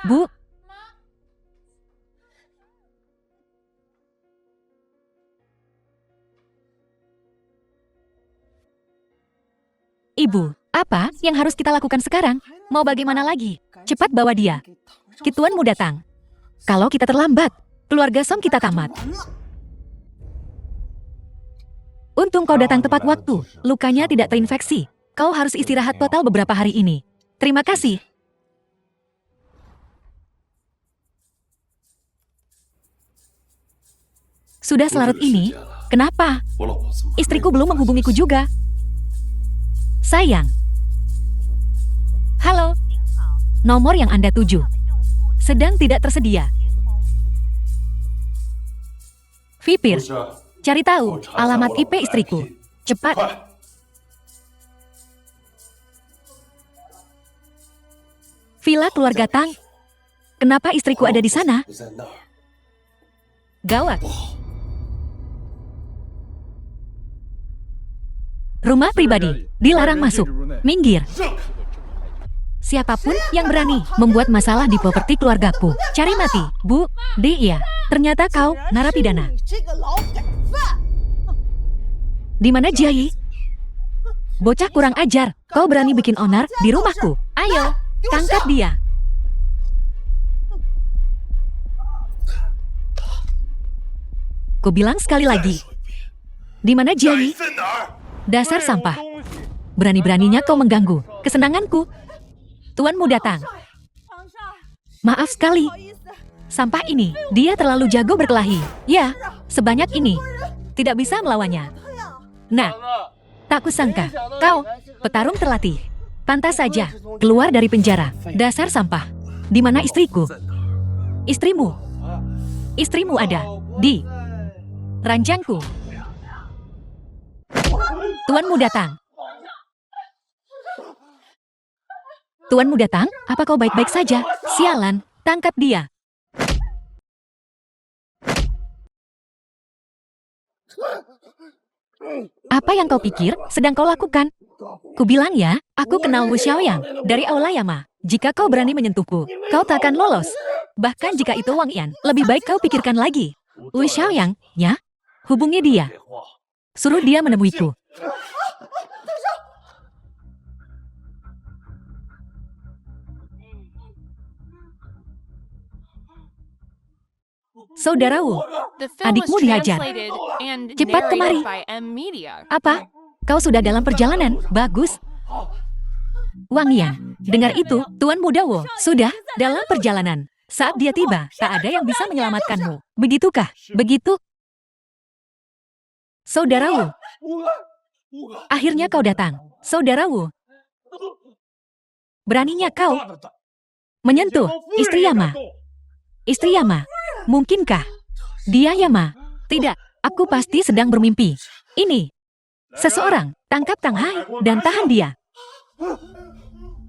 Bu. Ibu, apa yang harus kita lakukan sekarang? Mau bagaimana lagi? Cepat bawa dia. Kituanmu datang. Kalau kita terlambat, keluarga Song kita tamat. Untung kau datang tepat waktu. Lukanya tidak terinfeksi. Kau harus istirahat total beberapa hari ini. Terima kasih. Sudah selarut ini? Kenapa? Istriku belum menghubungiku juga. Sayang. Halo. Nomor yang Anda tuju sedang tidak tersedia. Vipir, cari tahu alamat IP istriku. Cepat. Villa keluarga Tang. Kenapa istriku ada di sana? Gawat. Rumah pribadi, dilarang masuk. Minggir. Siapapun yang berani membuat masalah di properti keluargaku, cari mati. Bu, iya. Ternyata kau narapidana. Di mana Jiayi? Bocah kurang ajar, kau berani bikin onar di rumahku. Ayo, tangkap dia. Ku bilang sekali lagi. Di mana Jiayi? Dasar sampah. Berani-beraninya kau mengganggu kesenanganku. Tuanmu datang. Maaf sekali. Sampah ini, dia terlalu jago berkelahi. Ya, sebanyak ini. Tidak bisa melawannya. Nah, tak kusangka, kau, petarung terlatih. Pantas saja, keluar dari penjara. Dasar sampah. Di mana istriku? Istrimu? Istrimu ada di ranjangku. Tuanmu datang. Tuanmu datang? Apa kau baik-baik saja? Sialan, tangkap dia. Apa yang kau pikir sedang kau lakukan? Kubilang ya, aku kenal Wu Xiaoyang dari Aula Yama. Jika kau berani menyentuhku, kau tak akan lolos. Bahkan jika itu Wang Yan, lebih baik kau pikirkan lagi. Wu Xiaoyang, ya? Hubungi dia. Suruh dia menemuiku. Saudara Wu, adikmu dihajar. Cepat kemari. Apa? Kau sudah dalam perjalanan? Bagus. Wang Yan, dengar itu, Tuan Muda Wu sudah dalam perjalanan. Saat dia tiba, tak ada yang bisa menyelamatkanmu. Begitukah? Begitu? Saudara Wu. Akhirnya kau datang. Saudara Wu. Beraninya kau menyentuh istri Yama. Istri Yama. Mungkinkah dia Yama? Tidak, aku pasti sedang bermimpi. Ini seseorang, tangkap Tang Hai dan tahan dia.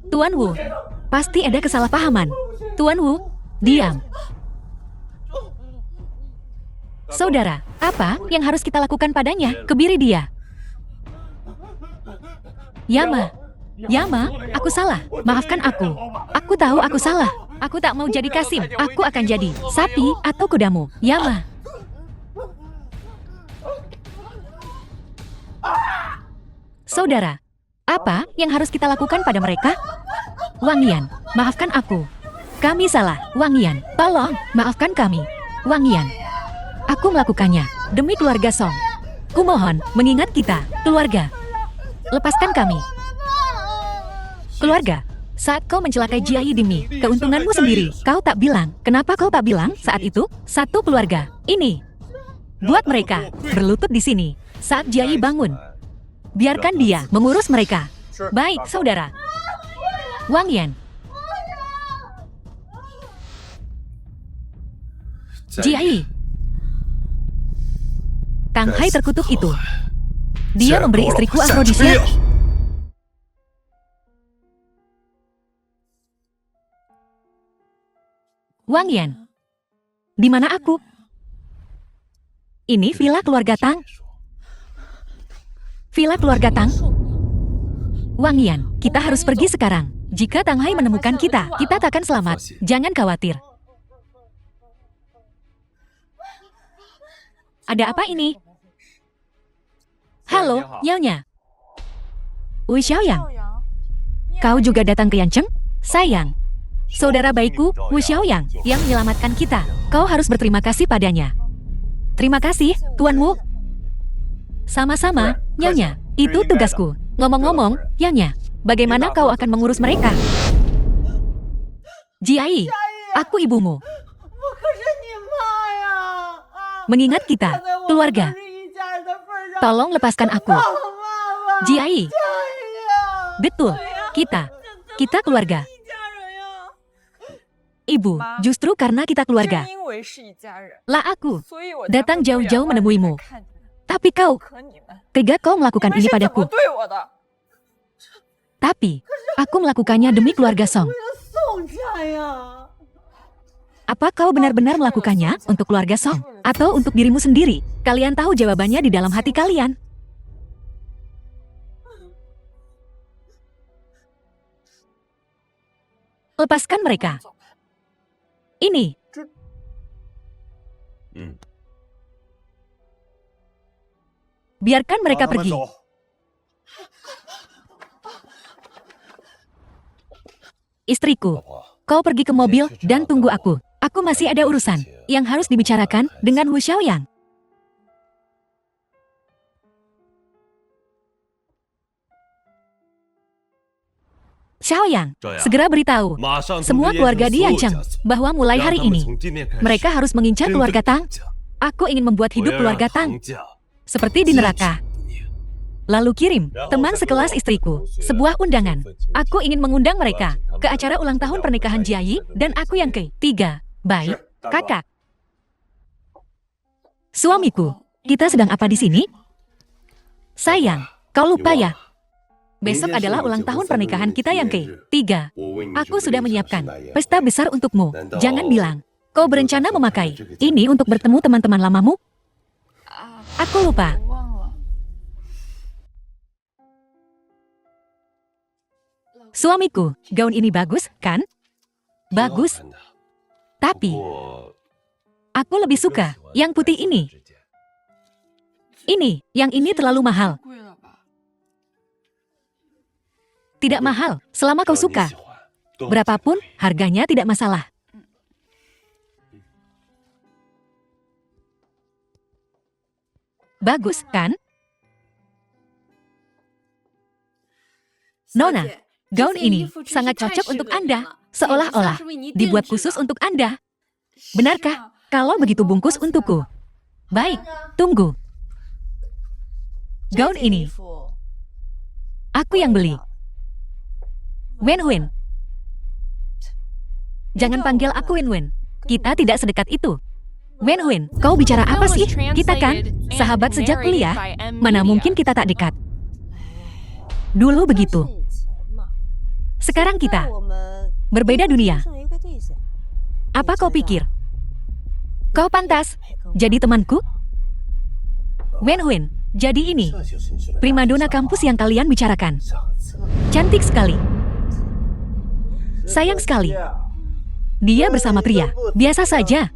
Tuan Wu, pasti ada kesalahpahaman. Tuan Wu, diam. Saudara, apa yang harus kita lakukan padanya? Kebiri dia. Yama, Yama, aku salah. Maafkan aku. Aku tahu aku salah. Aku tak mau jadi Kasim. Aku akan jadi sapi atau kudamu. Yama. Saudara, apa yang harus kita lakukan pada mereka? Wang Yan, maafkan aku. Kami salah. Wang Yan, tolong, maafkan kami. Wang Yan, aku melakukannya demi keluarga Song. Kumohon, mengingat kita, keluarga. Lepaskan kami. Keluarga. Saat kau mencelakai Jiayi demi keuntunganmu sendiri, kau tak bilang. Kenapa kau tak bilang saat itu? Satu keluarga. Ini. Buat mereka berlutut di sini. Saat Jiayi bangun, biarkan dia mengurus mereka. Baik, saudara. Wang Yan. Jiayi. Tang Hai terkutuk itu. Dia memberi istriku afrodisiak. Wang Yan, di mana aku? Ini villa keluarga Tang. Villa keluarga Tang. Wang Yan, kita harus pergi sekarang. Jika Tang Hai menemukan kita, kita tak akan selamat. Jangan khawatir. Ada apa ini? Halo, Nyonya. Wu Xiaoyang. Kau juga datang ke Yancheng? Sayang. Saudara baikku, Wu Xiaoyang, yang menyelamatkan kita. Kau harus berterima kasih padanya. Terima kasih, Tuan Wu. Sama-sama, Nyonya. Itu tugasku. Ngomong-ngomong, Nyonya, bagaimana kau akan mengurus mereka? Jiayi, aku ibumu. Mengingat kita, keluarga. Tolong lepaskan aku. Jiayi. Betul, kita keluarga. Ibu, justru karena kita keluarga. Lah aku datang jauh-jauh menemuimu. Tapi kau, tega kau melakukan ini padaku. Tapi, aku melakukannya demi keluarga Song. Apa kau benar-benar melakukannya untuk keluarga Song? Atau untuk dirimu sendiri? Kalian tahu jawabannya di dalam hati kalian. Lepaskan mereka. Ini. Biarkan mereka pergi. Istriku, kau pergi ke mobil dan tunggu aku. Aku masih ada urusan yang harus dibicarakan dengan Hu Xiaoyang. Xiaoyang, segera beritahu semua keluarga diancam bahwa mulai hari ini mereka harus mengincar keluarga Tang. Aku ingin membuat hidup keluarga Tang seperti di neraka. Lalu kirim teman sekelas istriku sebuah undangan. Aku ingin mengundang mereka ke acara ulang tahun pernikahan Jiayi dan aku yang ketiga. Baik, kakak. Suamiku, kita sedang apa di sini? Sayang, kau lupa ya? Besok adalah ulang tahun pernikahan kita yang ketiga. Aku sudah menyiapkan pesta besar untukmu. Jangan bilang kau berencana memakai ini untuk bertemu teman-teman lamamu. Aku lupa. Suamiku, gaun ini bagus, kan? Bagus. Tapi aku lebih suka yang putih ini. Yang ini terlalu mahal. Tidak mahal, selama kau suka. Berapapun, harganya tidak masalah. Bagus, kan? Nona, gaun ini sangat cocok untuk Anda. Seolah-olah dibuat khusus untuk Anda. Benarkah? Kalau begitu bungkus untukku. Baik, tunggu. Gaun ini aku yang beli. Wen-Wen. Jangan panggil aku Wen-Wen. Kita tidak sedekat itu. Wen-Wen, kau bicara apa sih? Kita kan sahabat sejak kuliah. Mana mungkin kita tak dekat? Dulu begitu. Sekarang kita berbeda dunia. Apa kau pikir? Kau pantas jadi temanku? Wen-Wen, jadi ini primadona kampus yang kalian bicarakan. Cantik sekali. Sayang sekali. Dia bersama pria biasa saja.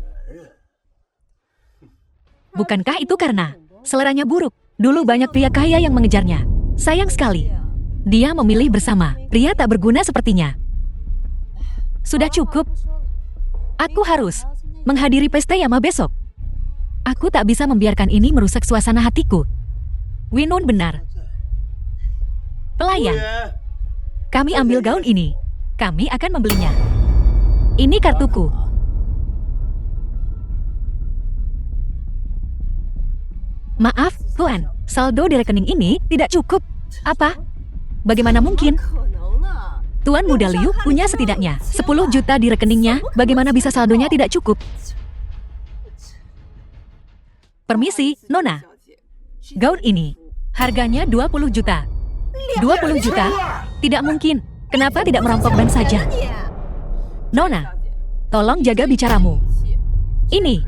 Bukankah itu karena seleranya buruk? Dulu banyak pria kaya yang mengejarnya. Sayang sekali. Dia memilih bersama pria tak berguna sepertinya. Sudah cukup. Aku harus menghadiri pesta Yama besok. Aku tak bisa membiarkan ini merusak suasana hatiku. Winun benar. Pelayan, kami ambil gaun ini. Kami akan membelinya. Ini kartuku. Maaf, Tuan. Saldo di rekening ini tidak cukup. Apa? Bagaimana mungkin? Tuan Muda Liu punya setidaknya 10 juta di rekeningnya. Bagaimana bisa saldonya tidak cukup? Permisi, Nona. Gaun ini harganya 20 juta. 20 juta? Tidak mungkin. Kenapa tidak merampok ban saja? Nona, tolong jaga bicaramu. Ini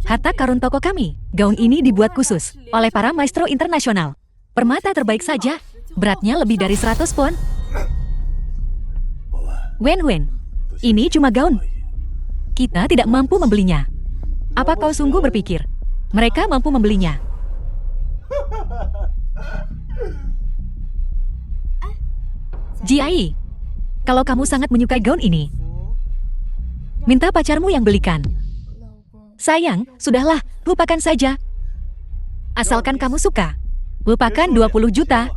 harta karun toko kami. Gaun ini dibuat khusus oleh para maestro internasional. Permata terbaik saja. Beratnya lebih dari 100 pon. Wen-Wen, ini cuma gaun. Kita tidak mampu membelinya. Apa kau sungguh berpikir mereka mampu membelinya? Jiayi, kalau kamu sangat menyukai gaun ini, minta pacarmu yang belikan. Sayang, sudahlah, lupakan saja. Asalkan kamu suka, lupakan 20 juta,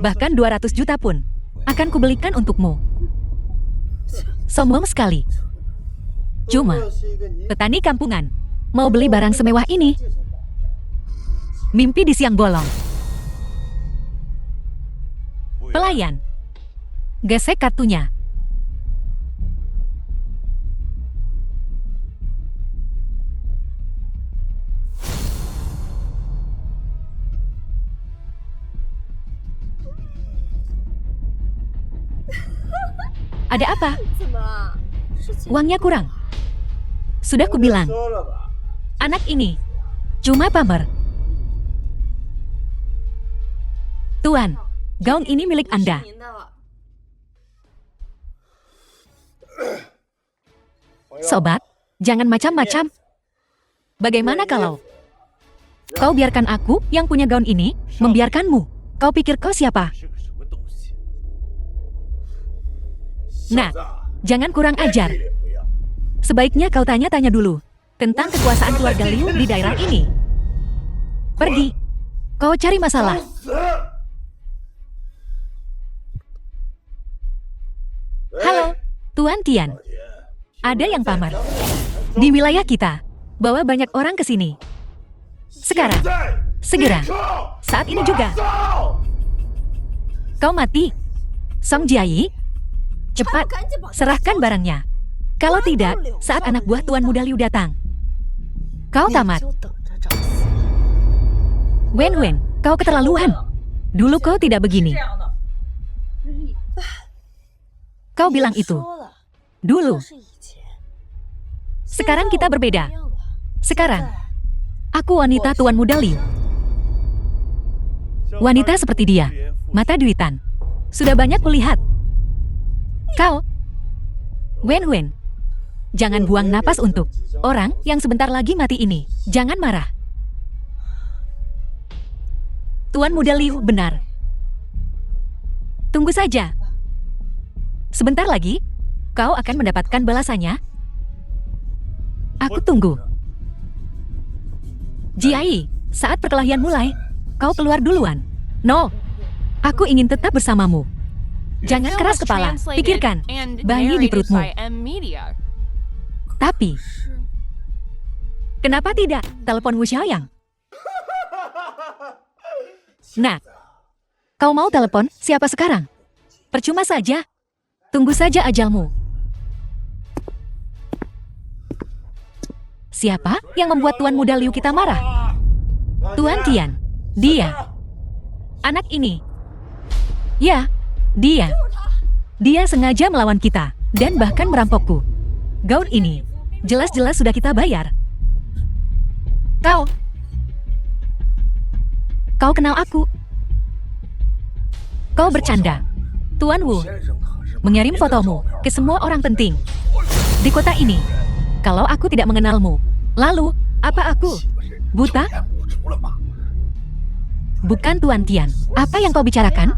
bahkan 200 juta pun akan kubelikan untukmu. Sombong sekali. Cuma petani kampungan mau beli barang semewah ini. Mimpi di siang bolong. Pelayan, gesek kartunya. Ada apa? Uangnya kurang. Sudah kubilang, anak ini cuma pamer. Tuan, gaun ini milik Anda. Sobat, jangan macam-macam. Bagaimana kalau kau biarkan aku yang punya gaun ini membiarkanmu? Kau pikir kau siapa? Nah, jangan kurang ajar. Sebaiknya kau tanya-tanya dulu tentang kekuasaan keluarga Liu di daerah ini. Pergi. Kau cari masalah. Halo, Tuan Tian. Ada yang pamer. Di wilayah kita, bawa banyak orang ke sini. Sekarang, segera, saat ini juga. Kau mati. Song Jiayi, cepat, serahkan barangnya. Kalau tidak, saat anak buah Tuan Muda Liu datang, kau tamat. Wen Wen, kau keterlaluan. Dulu kau tidak begini. Kau bilang itu dulu. Sekarang kita berbeda. Sekarang, aku wanita Tuan Muda Liu. Wanita seperti dia, mata duitan. Sudah banyak kulihat. Kau, Wen Wen, jangan buang napas untuk orang yang sebentar lagi mati ini. Jangan marah. Tuan Muda Liu benar. Tunggu saja. Sebentar lagi, kau akan mendapatkan balasannya. Aku tunggu. Jiayi, saat perkelahian mulai, kau keluar duluan. No, aku ingin tetap bersamamu. Jangan keras kepala, pikirkan, bayi di perutmu. Tapi, kenapa tidak telepon Wu Xiaoyang? Nah, kau mau telepon siapa sekarang? Percuma saja. Tunggu saja ajalmu. Siapa yang membuat Tuan Muda Liu kita marah? Tuan Tian. Dia. Anak ini. Ya, dia. Dia sengaja melawan kita dan bahkan merampokku. Gaun ini jelas-jelas sudah kita bayar. Kau kenal aku. Kau bercanda. Tuan Wu mengirim fotomu ke semua orang penting di kota ini. Kalau aku tidak mengenalmu, lalu apa aku? Buta? Bukan Tuan Tian. Apa yang kau bicarakan?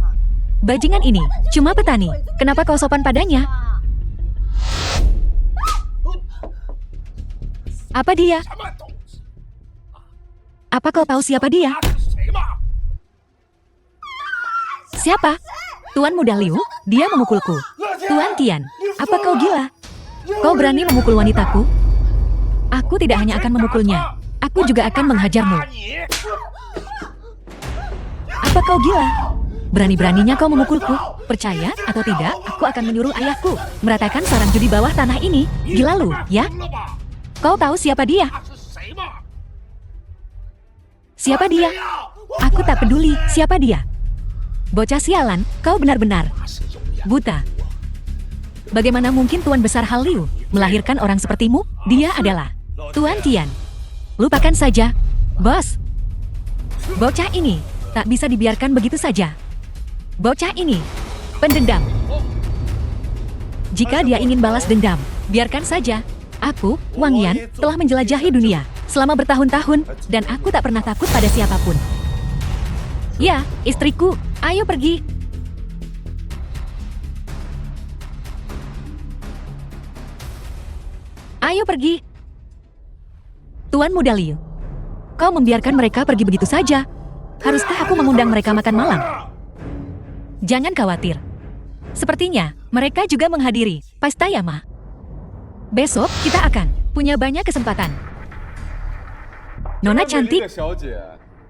Bajingan ini cuma petani. Kenapa kau sopan padanya? Apa dia? Apa kau tahu siapa dia? Siapa? Tuan Muda Liu, dia memukulku. Tuan Tian, apa kau gila? Kau berani memukul wanitaku? Aku tidak hanya akan memukulnya, aku juga akan menghajarmu. Apa kau gila? Berani-beraninya kau memukulku? Percaya atau tidak, aku akan menyuruh ayahku meratakan sarang judi bawah tanah ini. Gila lu, ya? Kau tahu siapa dia? Siapa dia? Aku tak peduli siapa dia. Bocah sialan, kau benar-benar buta. Bagaimana mungkin Tuan Besar Hal Liu melahirkan orang sepertimu? Dia adalah Tuan Tian. Lupakan saja, bos. Bocah ini tak bisa dibiarkan begitu saja. Bocah ini pendendam. Jika dia ingin balas dendam, biarkan saja. Aku, Wang Yan, telah menjelajahi dunia selama bertahun-tahun dan aku tak pernah takut pada siapapun. Ya, istriku, ayo pergi. Ayo pergi. Tuan Muda Liu, kau membiarkan mereka pergi begitu saja. Haruskah aku mengundang mereka makan malam? Jangan khawatir. Sepertinya mereka juga menghadiri pesta Yama. Besok kita akan punya banyak kesempatan. Nona cantik.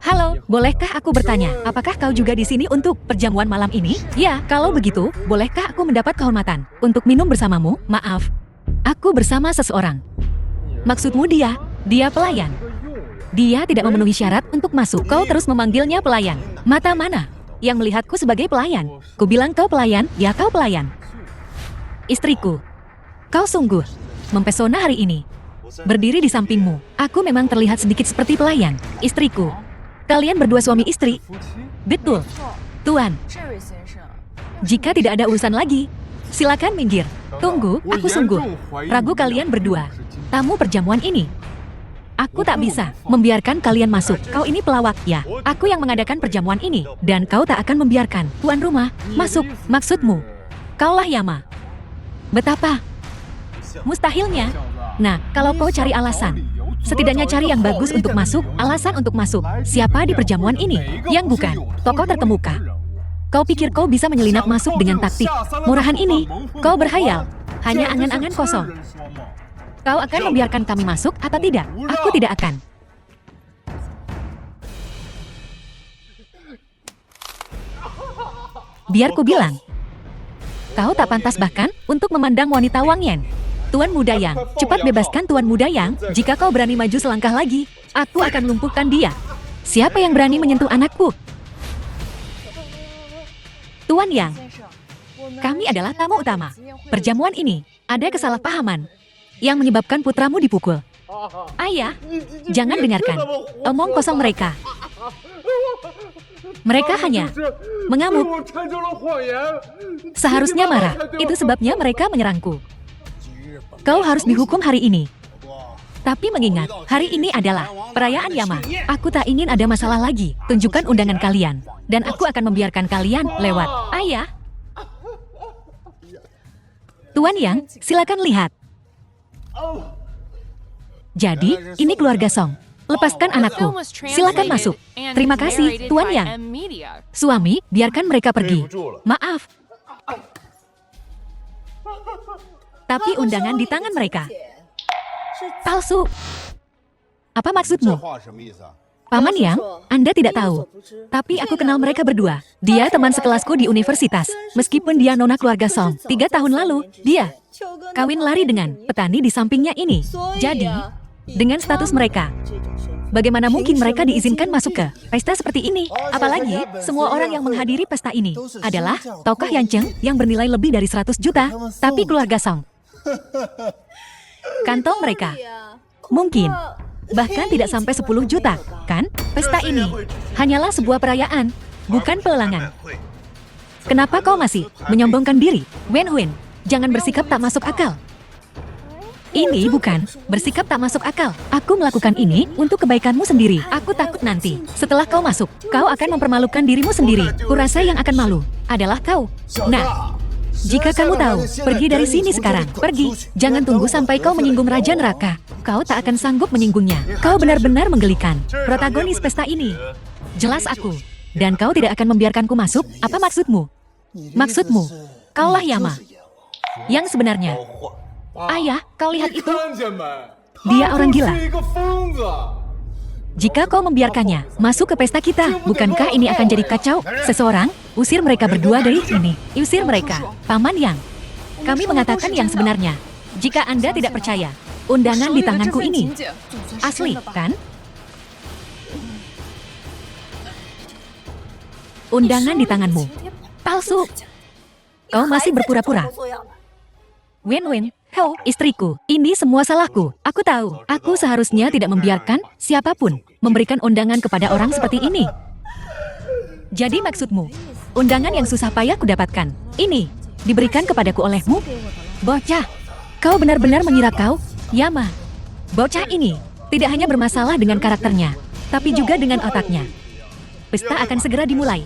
Halo, bolehkah aku bertanya, apakah kau juga di sini untuk perjamuan malam ini? Ya, kalau begitu, bolehkah aku mendapat kehormatan untuk minum bersamamu? Maaf, aku bersama seseorang. Maksudmu dia? Dia pelayan. Dia tidak memenuhi syarat untuk masuk. Kau terus memanggilnya pelayan. Mata mana yang melihatku sebagai pelayan? Ku bilang kau pelayan, ya kau pelayan. Istriku, kau sungguh mempesona hari ini. Berdiri di sampingmu, aku memang terlihat sedikit seperti pelayan. Istriku. Kalian berdua suami istri? Betul, Tuan. Jika tidak ada urusan lagi, silakan minggir. Tunggu, aku sungguh ragu kalian berdua. Tamu perjamuan ini. Aku tak bisa membiarkan kalian masuk. Kau ini pelawak, ya. Aku yang mengadakan perjamuan ini. Dan kau tak akan membiarkan tuan rumah masuk. Maksudmu, kaulah Yama. Betapa mustahilnya. Nah, kalau kau cari alasan, setidaknya cari yang bagus untuk masuk, alasan untuk masuk. Siapa di perjamuan ini yang bukan tokoh terkemuka? Kau pikir kau bisa menyelinap masuk dengan taktik murahan ini? Kau berhayal, hanya angan-angan kosong. Kau akan membiarkan kami masuk atau tidak? Aku tidak akan. Biar ku bilang, kau tak pantas bahkan untuk memandang wanita Wang Yan. Tuan Muda Yang, cepat bebaskan Tuan Muda Yang. Jika kau berani maju selangkah lagi, aku akan lumpuhkan dia. Siapa yang berani menyentuh anakku? Tuan Yang, kami adalah tamu utama. Perjamuan ini ada kesalahpahaman yang menyebabkan putramu dipukul. Ayah, jangan dengarkan omong kosong mereka. Mereka hanya mengamuk. Seharusnya marah. Itu sebabnya mereka menyerangku. Kau harus dihukum hari ini. Tapi mengingat, hari ini adalah perayaan Yama. Aku tak ingin ada masalah lagi. Tunjukkan undangan kalian. Dan aku akan membiarkan kalian lewat. Ayah. Tuan Yang, silakan lihat. Jadi, ini keluarga Song. Lepaskan anakku. Silakan masuk. Terima kasih, Tuan Yang. Suami, biarkan mereka pergi. Maaf. Tapi undangan di tangan mereka. Palsu. Apa maksudmu? Paman Yang, Anda tidak tahu. Tapi aku kenal mereka berdua. Dia teman sekelasku di universitas. Meskipun dia nona keluarga Song. 3 tahun lalu, dia kawin lari dengan petani di sampingnya ini. Jadi, dengan status mereka, bagaimana mungkin mereka diizinkan masuk ke pesta seperti ini? Apalagi, semua orang yang menghadiri pesta ini adalah tokoh Yanceng yang bernilai lebih dari 100 juta. Tapi keluarga Song, kantong mereka mungkin bahkan tidak sampai 10 juta, kan? Pesta ini hanyalah sebuah perayaan, bukan pelelangan. Kenapa kau masih menyombongkan diri? Wen Huin, jangan bersikap tak masuk akal. Ini bukan bersikap tak masuk akal. Aku melakukan ini untuk kebaikanmu sendiri. Aku takut nanti, setelah kau masuk, kau akan mempermalukan dirimu sendiri. Kurasa yang akan malu adalah kau. Nah, jika kamu tahu, pergi dari sini sekarang. Pergi. Jangan tunggu sampai kau menyinggung Raja Neraka. Kau tak akan sanggup menyinggungnya. Kau benar-benar menggelikan. Protagonis pesta ini. Jelas aku. Dan kau tidak akan membiarkanku masuk? Apa maksudmu? Maksudmu, kaulah Yama. Yang sebenarnya. Ayah, kau lihat itu? Dia orang gila. Jika kau membiarkannya masuk ke pesta kita, bukankah ini akan jadi kacau? Seseorang, usir mereka berdua dari sini. Usir mereka. Paman Yang, kami mengatakan yang sebenarnya. Jika Anda tidak percaya, undangan di tanganku ini asli, kan? Undangan di tanganmu palsu. Kau masih berpura-pura. Wen-Wen, Ho, istriku, ini semua salahku. Aku tahu, aku seharusnya tidak membiarkan siapapun memberikan undangan kepada orang seperti ini. Jadi maksudmu, undangan yang susah payah kudapatkan, ini diberikan kepadaku olehmu? Bocah, kau benar-benar mengira kau, Yama. Bocah ini tidak hanya bermasalah dengan karakternya, tapi juga dengan otaknya. Pesta akan segera dimulai.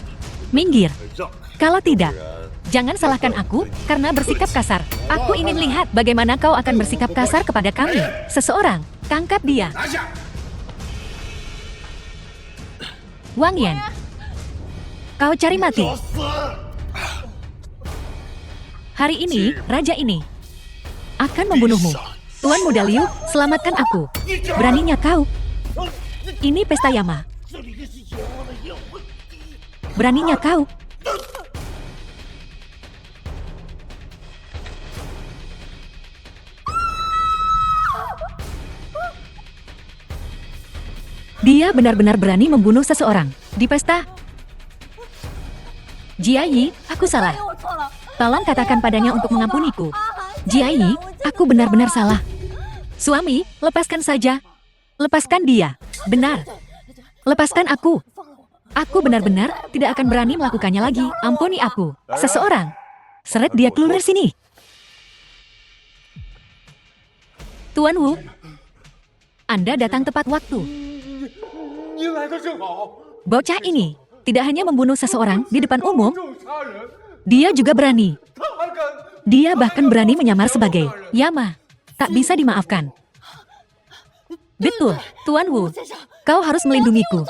Minggir. Kalau tidak, jangan salahkan aku karena bersikap kasar. Aku ingin lihat bagaimana kau akan bersikap kasar kepada kami. Seseorang, tangkap dia. Wang Yan, kau cari mati. Hari ini, raja ini akan membunuhmu. Tuan Muda Liu, selamatkan aku. Beraninya kau. Ini pesta Yama. Beraninya kau. Dia benar-benar berani membunuh seseorang di pesta. Jiayi, aku salah. Tolong katakan padanya untuk mengampuniku. Jiayi, aku benar-benar salah. Suami, lepaskan saja. Lepaskan dia. Benar. Lepaskan aku. Aku benar-benar tidak akan berani melakukannya lagi. Ampuni aku. Seseorang. Seret dia keluar sini. Tuan Wu, Anda datang tepat waktu. Bocah ini tidak hanya membunuh seseorang di depan umum, dia juga berani. Dia bahkan berani menyamar sebagai Yama. Tak bisa dimaafkan. Betul, Tuan Wu. Kau harus melindungiku.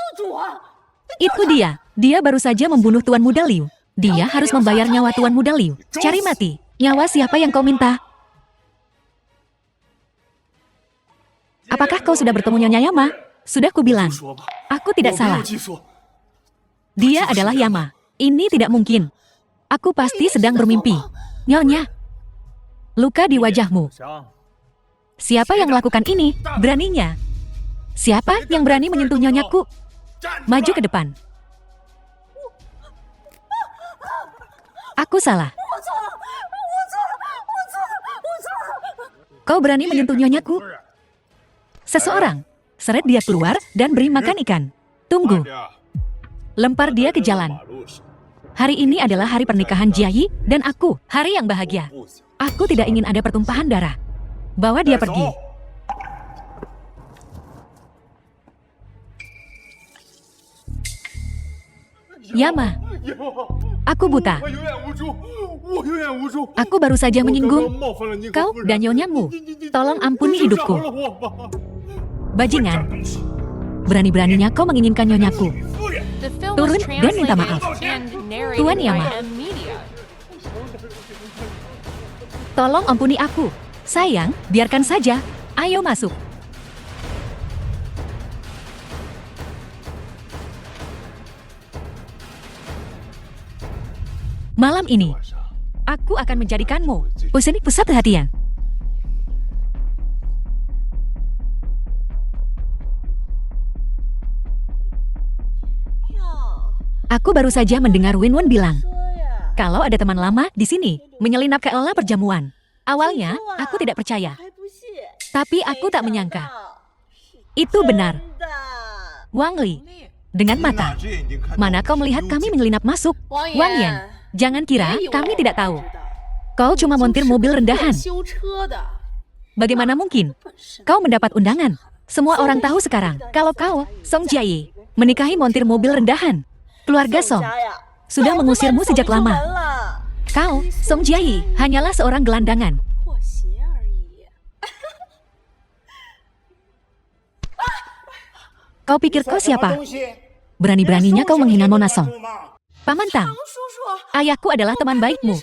Itu dia. Dia baru saja membunuh Tuan Muda Liu. Dia harus membayar nyawa Tuan Muda Liu. Cari mati. Nyawa siapa yang kau minta? Apakah kau sudah bertemu Nyonya Yama? Sudah kubilang. Aku tidak salah. Dia adalah Yama. Ini tidak mungkin. Aku pasti sedang bermimpi. Nyonya, luka di wajahmu. Siapa yang melakukan ini? Beraninya. Siapa yang berani menyentuh nyonyaku? Maju ke depan. Aku salah. Kau berani menyentuh nyonyaku? Seseorang. Seret dia keluar dan beri makan ikan. Tunggu. Lempar dia ke jalan. Hari ini adalah hari pernikahan Jiayi dan aku. Hari yang bahagia. Aku tidak ingin ada pertumpahan darah. Bawa dia pergi. Yama, aku buta. Aku baru saja menyinggung kau dan nyonyamu. Tolong ampuni hidupku. Bajingan, berani-beraninya kau menginginkan nyonyaku. Turun dan minta maaf. Tuan Yama, tolong ampuni aku. Sayang, biarkan saja. Ayo masuk. Malam ini, aku akan menjadikanmu pusat perhatian. Aku baru saja mendengar Winwon bilang, kalau ada teman lama di sini menyelinap ke aula perjamuan. Awalnya, aku tidak percaya. Tapi aku tak menyangka. Itu benar. Wang Li, dengan mata. Mana kau melihat kami menyelinap masuk? Wang Yan, jangan kira kami tidak tahu. Kau cuma montir mobil rendahan. Bagaimana mungkin? Kau mendapat undangan. Semua orang tahu sekarang kalau kau, Song Jiayi, menikahi montir mobil rendahan. Keluarga Song sudah mengusirmu sejak lama. Kau, Song Jiayi, hanyalah seorang gelandangan. Kau pikir kau siapa? Berani-beraninya kau menghina Nona Song. Paman Tang, ayahku adalah teman baikmu.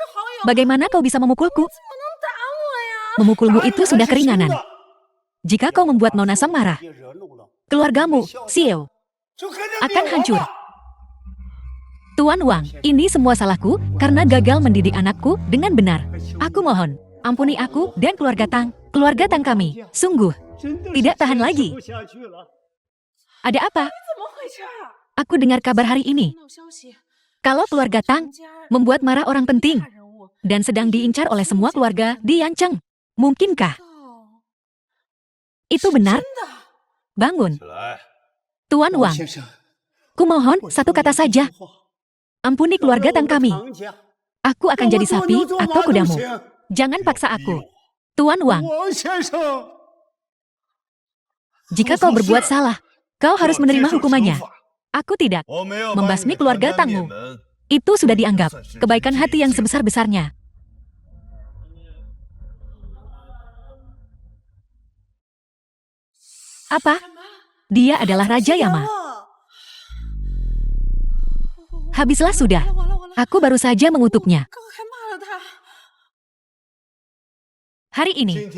Bagaimana kau bisa memukulku? Memukulmu itu sudah keringanan. Jika kau membuat Nona Song marah, keluargamu, Xiao, akan hancur. Tuan Wang, ini semua salahku karena gagal mendidik anakku dengan benar. Aku mohon, ampuni aku dan keluarga Tang. Keluarga Tang kami, sungguh, tidak tahan lagi. Ada apa? Aku dengar kabar hari ini. Kalau keluarga Tang membuat marah orang penting dan sedang diincar oleh semua keluarga di Yancheng. Mungkinkah itu benar? Bangun. Tuan Wang, kumohon satu kata saja. Ampuni keluarga Tang kami. Aku akan jadi sapi atau kudamu. Jangan paksa aku. Tuan Wang, jika kau berbuat salah, kau harus menerima hukumannya. Aku tidak. Membasmi keluarga Tangmu. Itu sudah dianggap kebaikan hati yang sebesar-besarnya. Apa? Dia adalah Raja Yama. Habislah sudah. Aku baru saja mengutuknya. Hari ini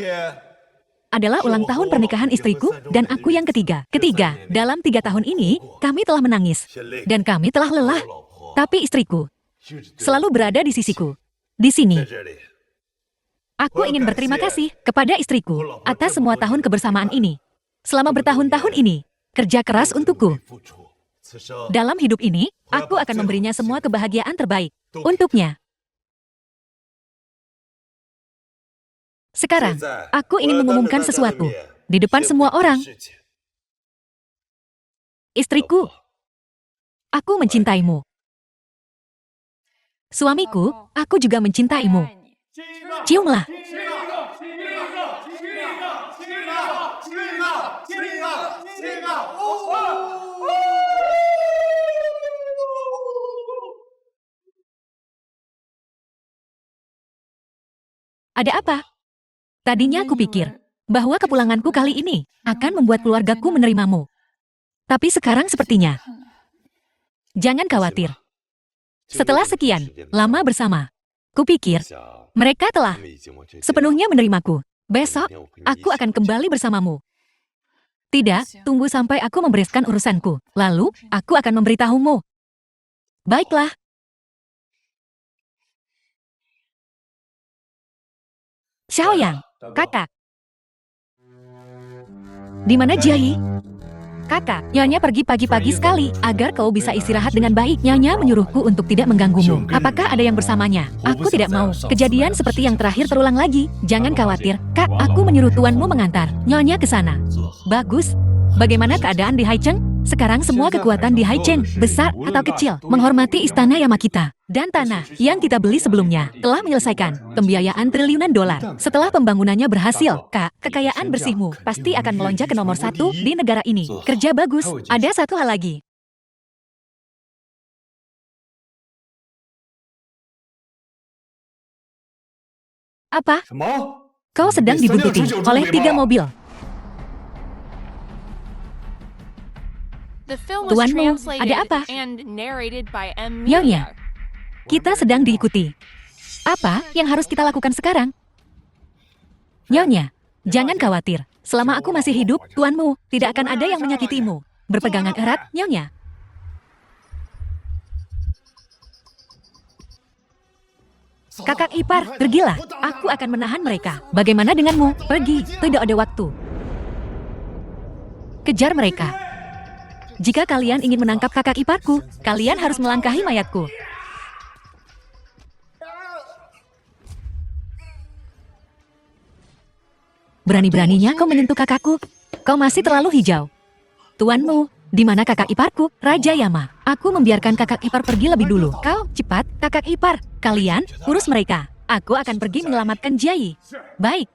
adalah ulang tahun pernikahan istriku dan aku yang ketiga. Dalam 3 tahun ini, kami telah menangis. Dan kami telah lelah. Tapi istriku selalu berada di sisiku. Di sini. Aku ingin berterima kasih kepada istriku atas semua tahun kebersamaan ini. Selama bertahun-tahun ini, kerja keras untukku. Dalam hidup ini, aku akan memberinya semua kebahagiaan terbaik untuknya. Sekarang, aku ingin mengumumkan sesuatu di depan semua orang. Istriku, aku mencintaimu. Suamiku, aku juga mencintaimu. Ciumlah. Ada apa? Tadinya aku pikir bahwa kepulanganku kali ini akan membuat keluargaku menerimamu. Tapi sekarang sepertinya. Jangan khawatir. Setelah sekian lama bersama, kupikir mereka telah sepenuhnya menerimaku. Besok, aku akan kembali bersamamu. Tidak, tunggu sampai aku membereskan urusanku. Lalu, aku akan memberitahumu. Baiklah. Xiaoyang, kakak. Di mana Jiayi? Kakak, Nyonya pergi pagi-pagi sekali agar kau bisa istirahat dengan baik. Nyonya menyuruhku untuk tidak mengganggumu. Apakah ada yang bersamanya? Aku tidak mau. Kejadian seperti yang terakhir terulang lagi. Jangan khawatir, Kak. Aku menyuruh tuanmu mengantar Nyonya ke sana. Bagus. Bagaimana keadaan di Haicheng? Sekarang semua kekuatan di Haicheng, besar atau kecil, menghormati istana Yamakita. Dan tanah yang kita beli sebelumnya telah menyelesaikan pembiayaan triliunan dolar. Setelah pembangunannya berhasil, Kak, kekayaan bersihmu pasti akan melonjak ke nomor 1 di negara ini. Kerja bagus. Ada satu hal lagi. Apa? Kau sedang dibuntuti oleh 3 mobil. Tuanmu, ada apa? Nyonya, kita sedang diikuti. Apa yang harus kita lakukan sekarang? Nyonya, jangan khawatir. Selama aku masih hidup, tuanmu tidak akan ada yang menyakitimu. Berpegangan erat, Nyonya. Kakak ipar, pergilah. Aku akan menahan mereka. Bagaimana denganmu? Pergi, tidak ada waktu. Kejar mereka. Jika kalian ingin menangkap kakak iparku, kalian harus melangkahi mayatku. Berani-beraninya kau menyentuh kakakku. Kau masih terlalu hijau. Tuanmu, di mana kakak iparku? Raja Yama. Aku membiarkan kakak ipar pergi lebih dulu. Kau, cepat, kakak ipar. Kalian, urus mereka. Aku akan pergi menyelamatkan Jiayi. Baik.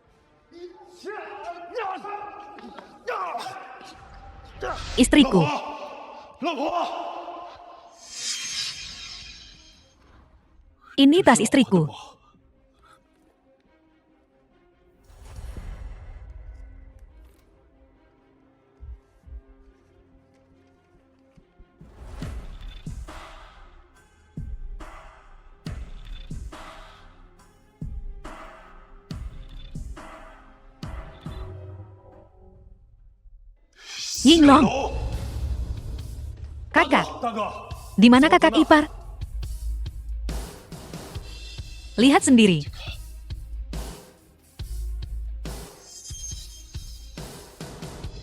Istriku. Ini tas istriku. Yinglong. Kakak, di mana kakak ipar? Lihat sendiri.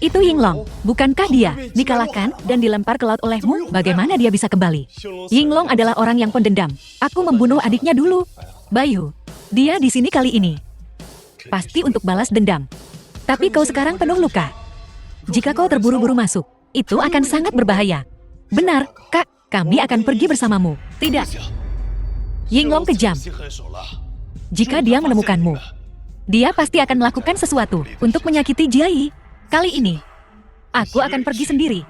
Itu Yinglong, bukankah dia dikalahkan dan dilempar ke laut olehmu? Bagaimana dia bisa kembali? Yinglong adalah orang yang pendendam. Aku membunuh adiknya dulu. Bayu, dia di sini kali ini. Pasti untuk balas dendam. Tapi kau sekarang penuh luka. Jika kau terburu-buru masuk, itu akan sangat berbahaya. Benar, Kak, kami akan pergi bersamamu. Tidak. Yinglong kejam. Jika dia menemukanmu, dia pasti akan melakukan sesuatu untuk menyakiti Jiayi. Kali ini, aku akan pergi sendiri.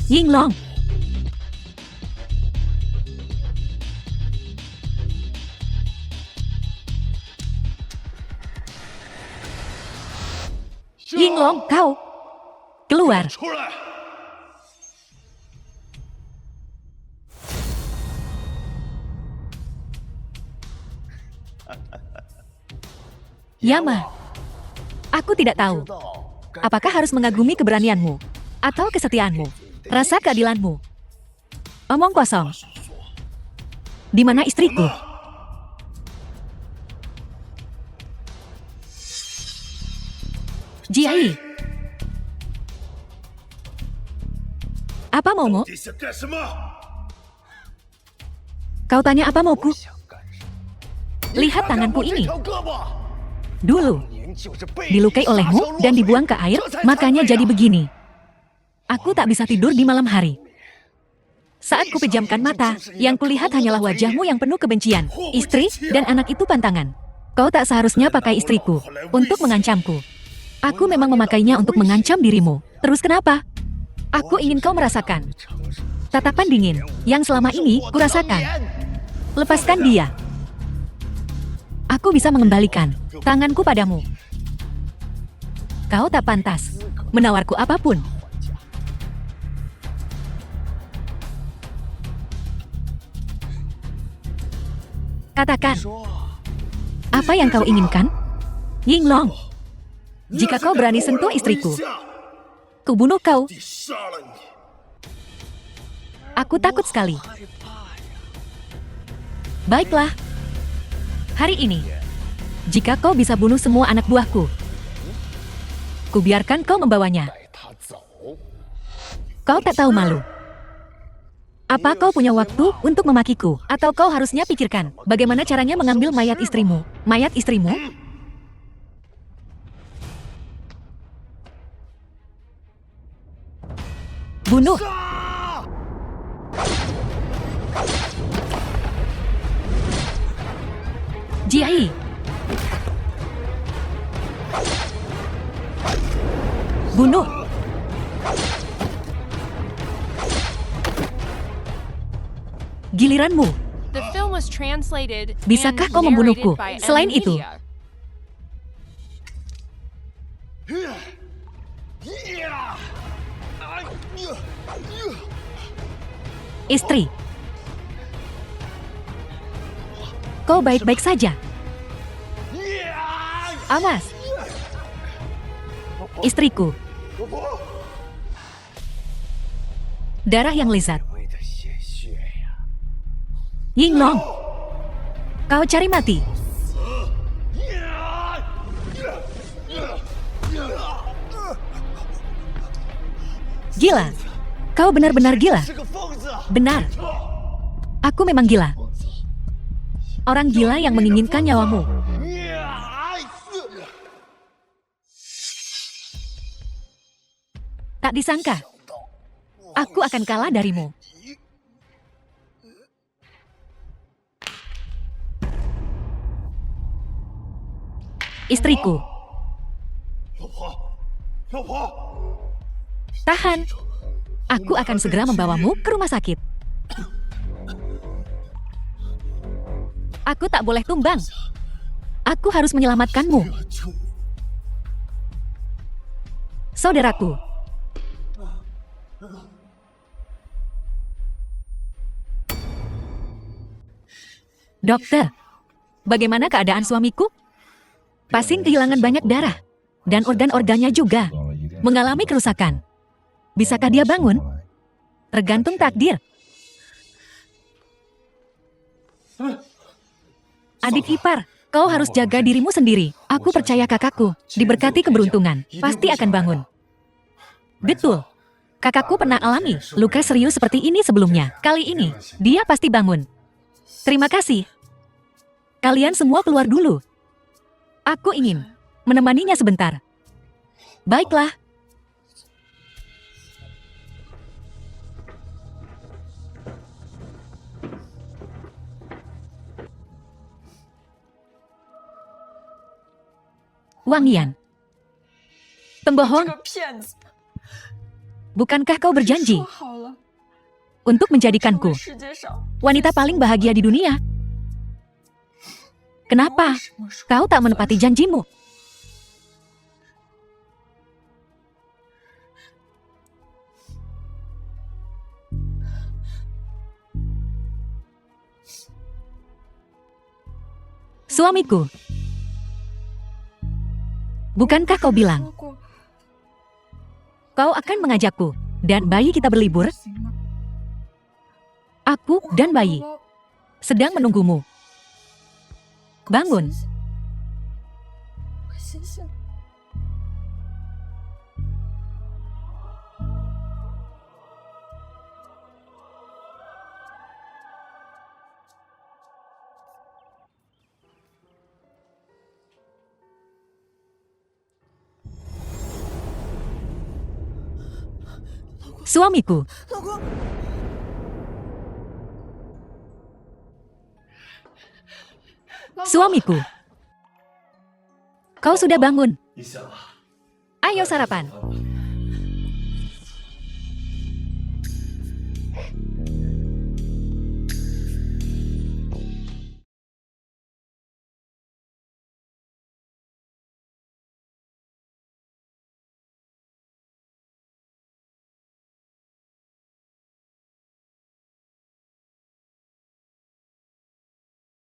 Yinglong. Yinglong, kau keluar. Yama, aku tidak tahu. Apakah harus mengagumi keberanianmu atau kesetiaanmu, rasa keadilanmu? Omong kosong. Di mana istriku? Jiayi. Apa maumu? Kau tanya apa mauku? Lihat tanganku ini. Dulu, dilukai olehmu dan dibuang ke air, makanya jadi begini. Aku tak bisa tidur di malam hari. Saat kupejamkan mata, yang kulihat hanyalah wajahmu yang penuh kebencian. Istri dan anak itu pantangan. Kau tak seharusnya pakai istriku untuk mengancamku. Aku memang memakainya untuk mengancam dirimu. Terus kenapa? Aku ingin kau merasakan tatapan dingin yang selama ini kurasakan. Lepaskan dia. Aku bisa mengembalikan tanganku padamu. Kau tak pantas menawarku apapun. Katakan, apa yang kau inginkan? Yinglong, jika kau berani sentuh istriku, kubunuh kau. Aku takut sekali. Baiklah. Hari ini, jika kau bisa bunuh semua anak buahku, kubiarkan kau membawanya. Kau tak tahu malu. Apa kau punya waktu untuk memakiku? Atau kau harusnya pikirkan bagaimana caranya mengambil mayat istrimu? Mayat istrimu? Bunuh! Jiai! Bunuh! Giliranmu. Bisakah kau membunuhku? Selain itu, istri, kau baik-baik saja. Awas, istriku. Darah yang lezat. Yinglong, kau cari mati. Gila, kau benar-benar gila. Benar, aku memang gila. Orang gila yang menginginkan nyawamu. Tak disangka, aku akan kalah darimu. Istriku. Tahan. Aku akan segera membawamu ke rumah sakit. Aku tak boleh tumbang. Aku harus menyelamatkanmu. Saudaraku. Dokter, bagaimana keadaan suamiku? Pasien kehilangan banyak darah, dan organ-organnya juga mengalami kerusakan. Bisakah dia bangun? Tergantung takdir. Adik ipar, kau harus jaga dirimu sendiri. Aku percaya kakakku, diberkati keberuntungan, pasti akan bangun. Betul. Kakakku pernah alami luka serius seperti ini sebelumnya. Kali ini, dia pasti bangun. Terima kasih. Kalian semua keluar dulu. Aku ingin menemaninya sebentar. Baiklah. Wang Yan. Pembohong. Bukankah kau berjanji untuk menjadikanku wanita paling bahagia di dunia? Kenapa kau tak menepati janjimu? Suamiku, bukankah kau bilang kau akan mengajakku dan bayi kita berlibur? Aku dan bayi sedang menunggumu. Bangun. Suamiku. Suamiku. Kau sudah bangun. Ayo sarapan.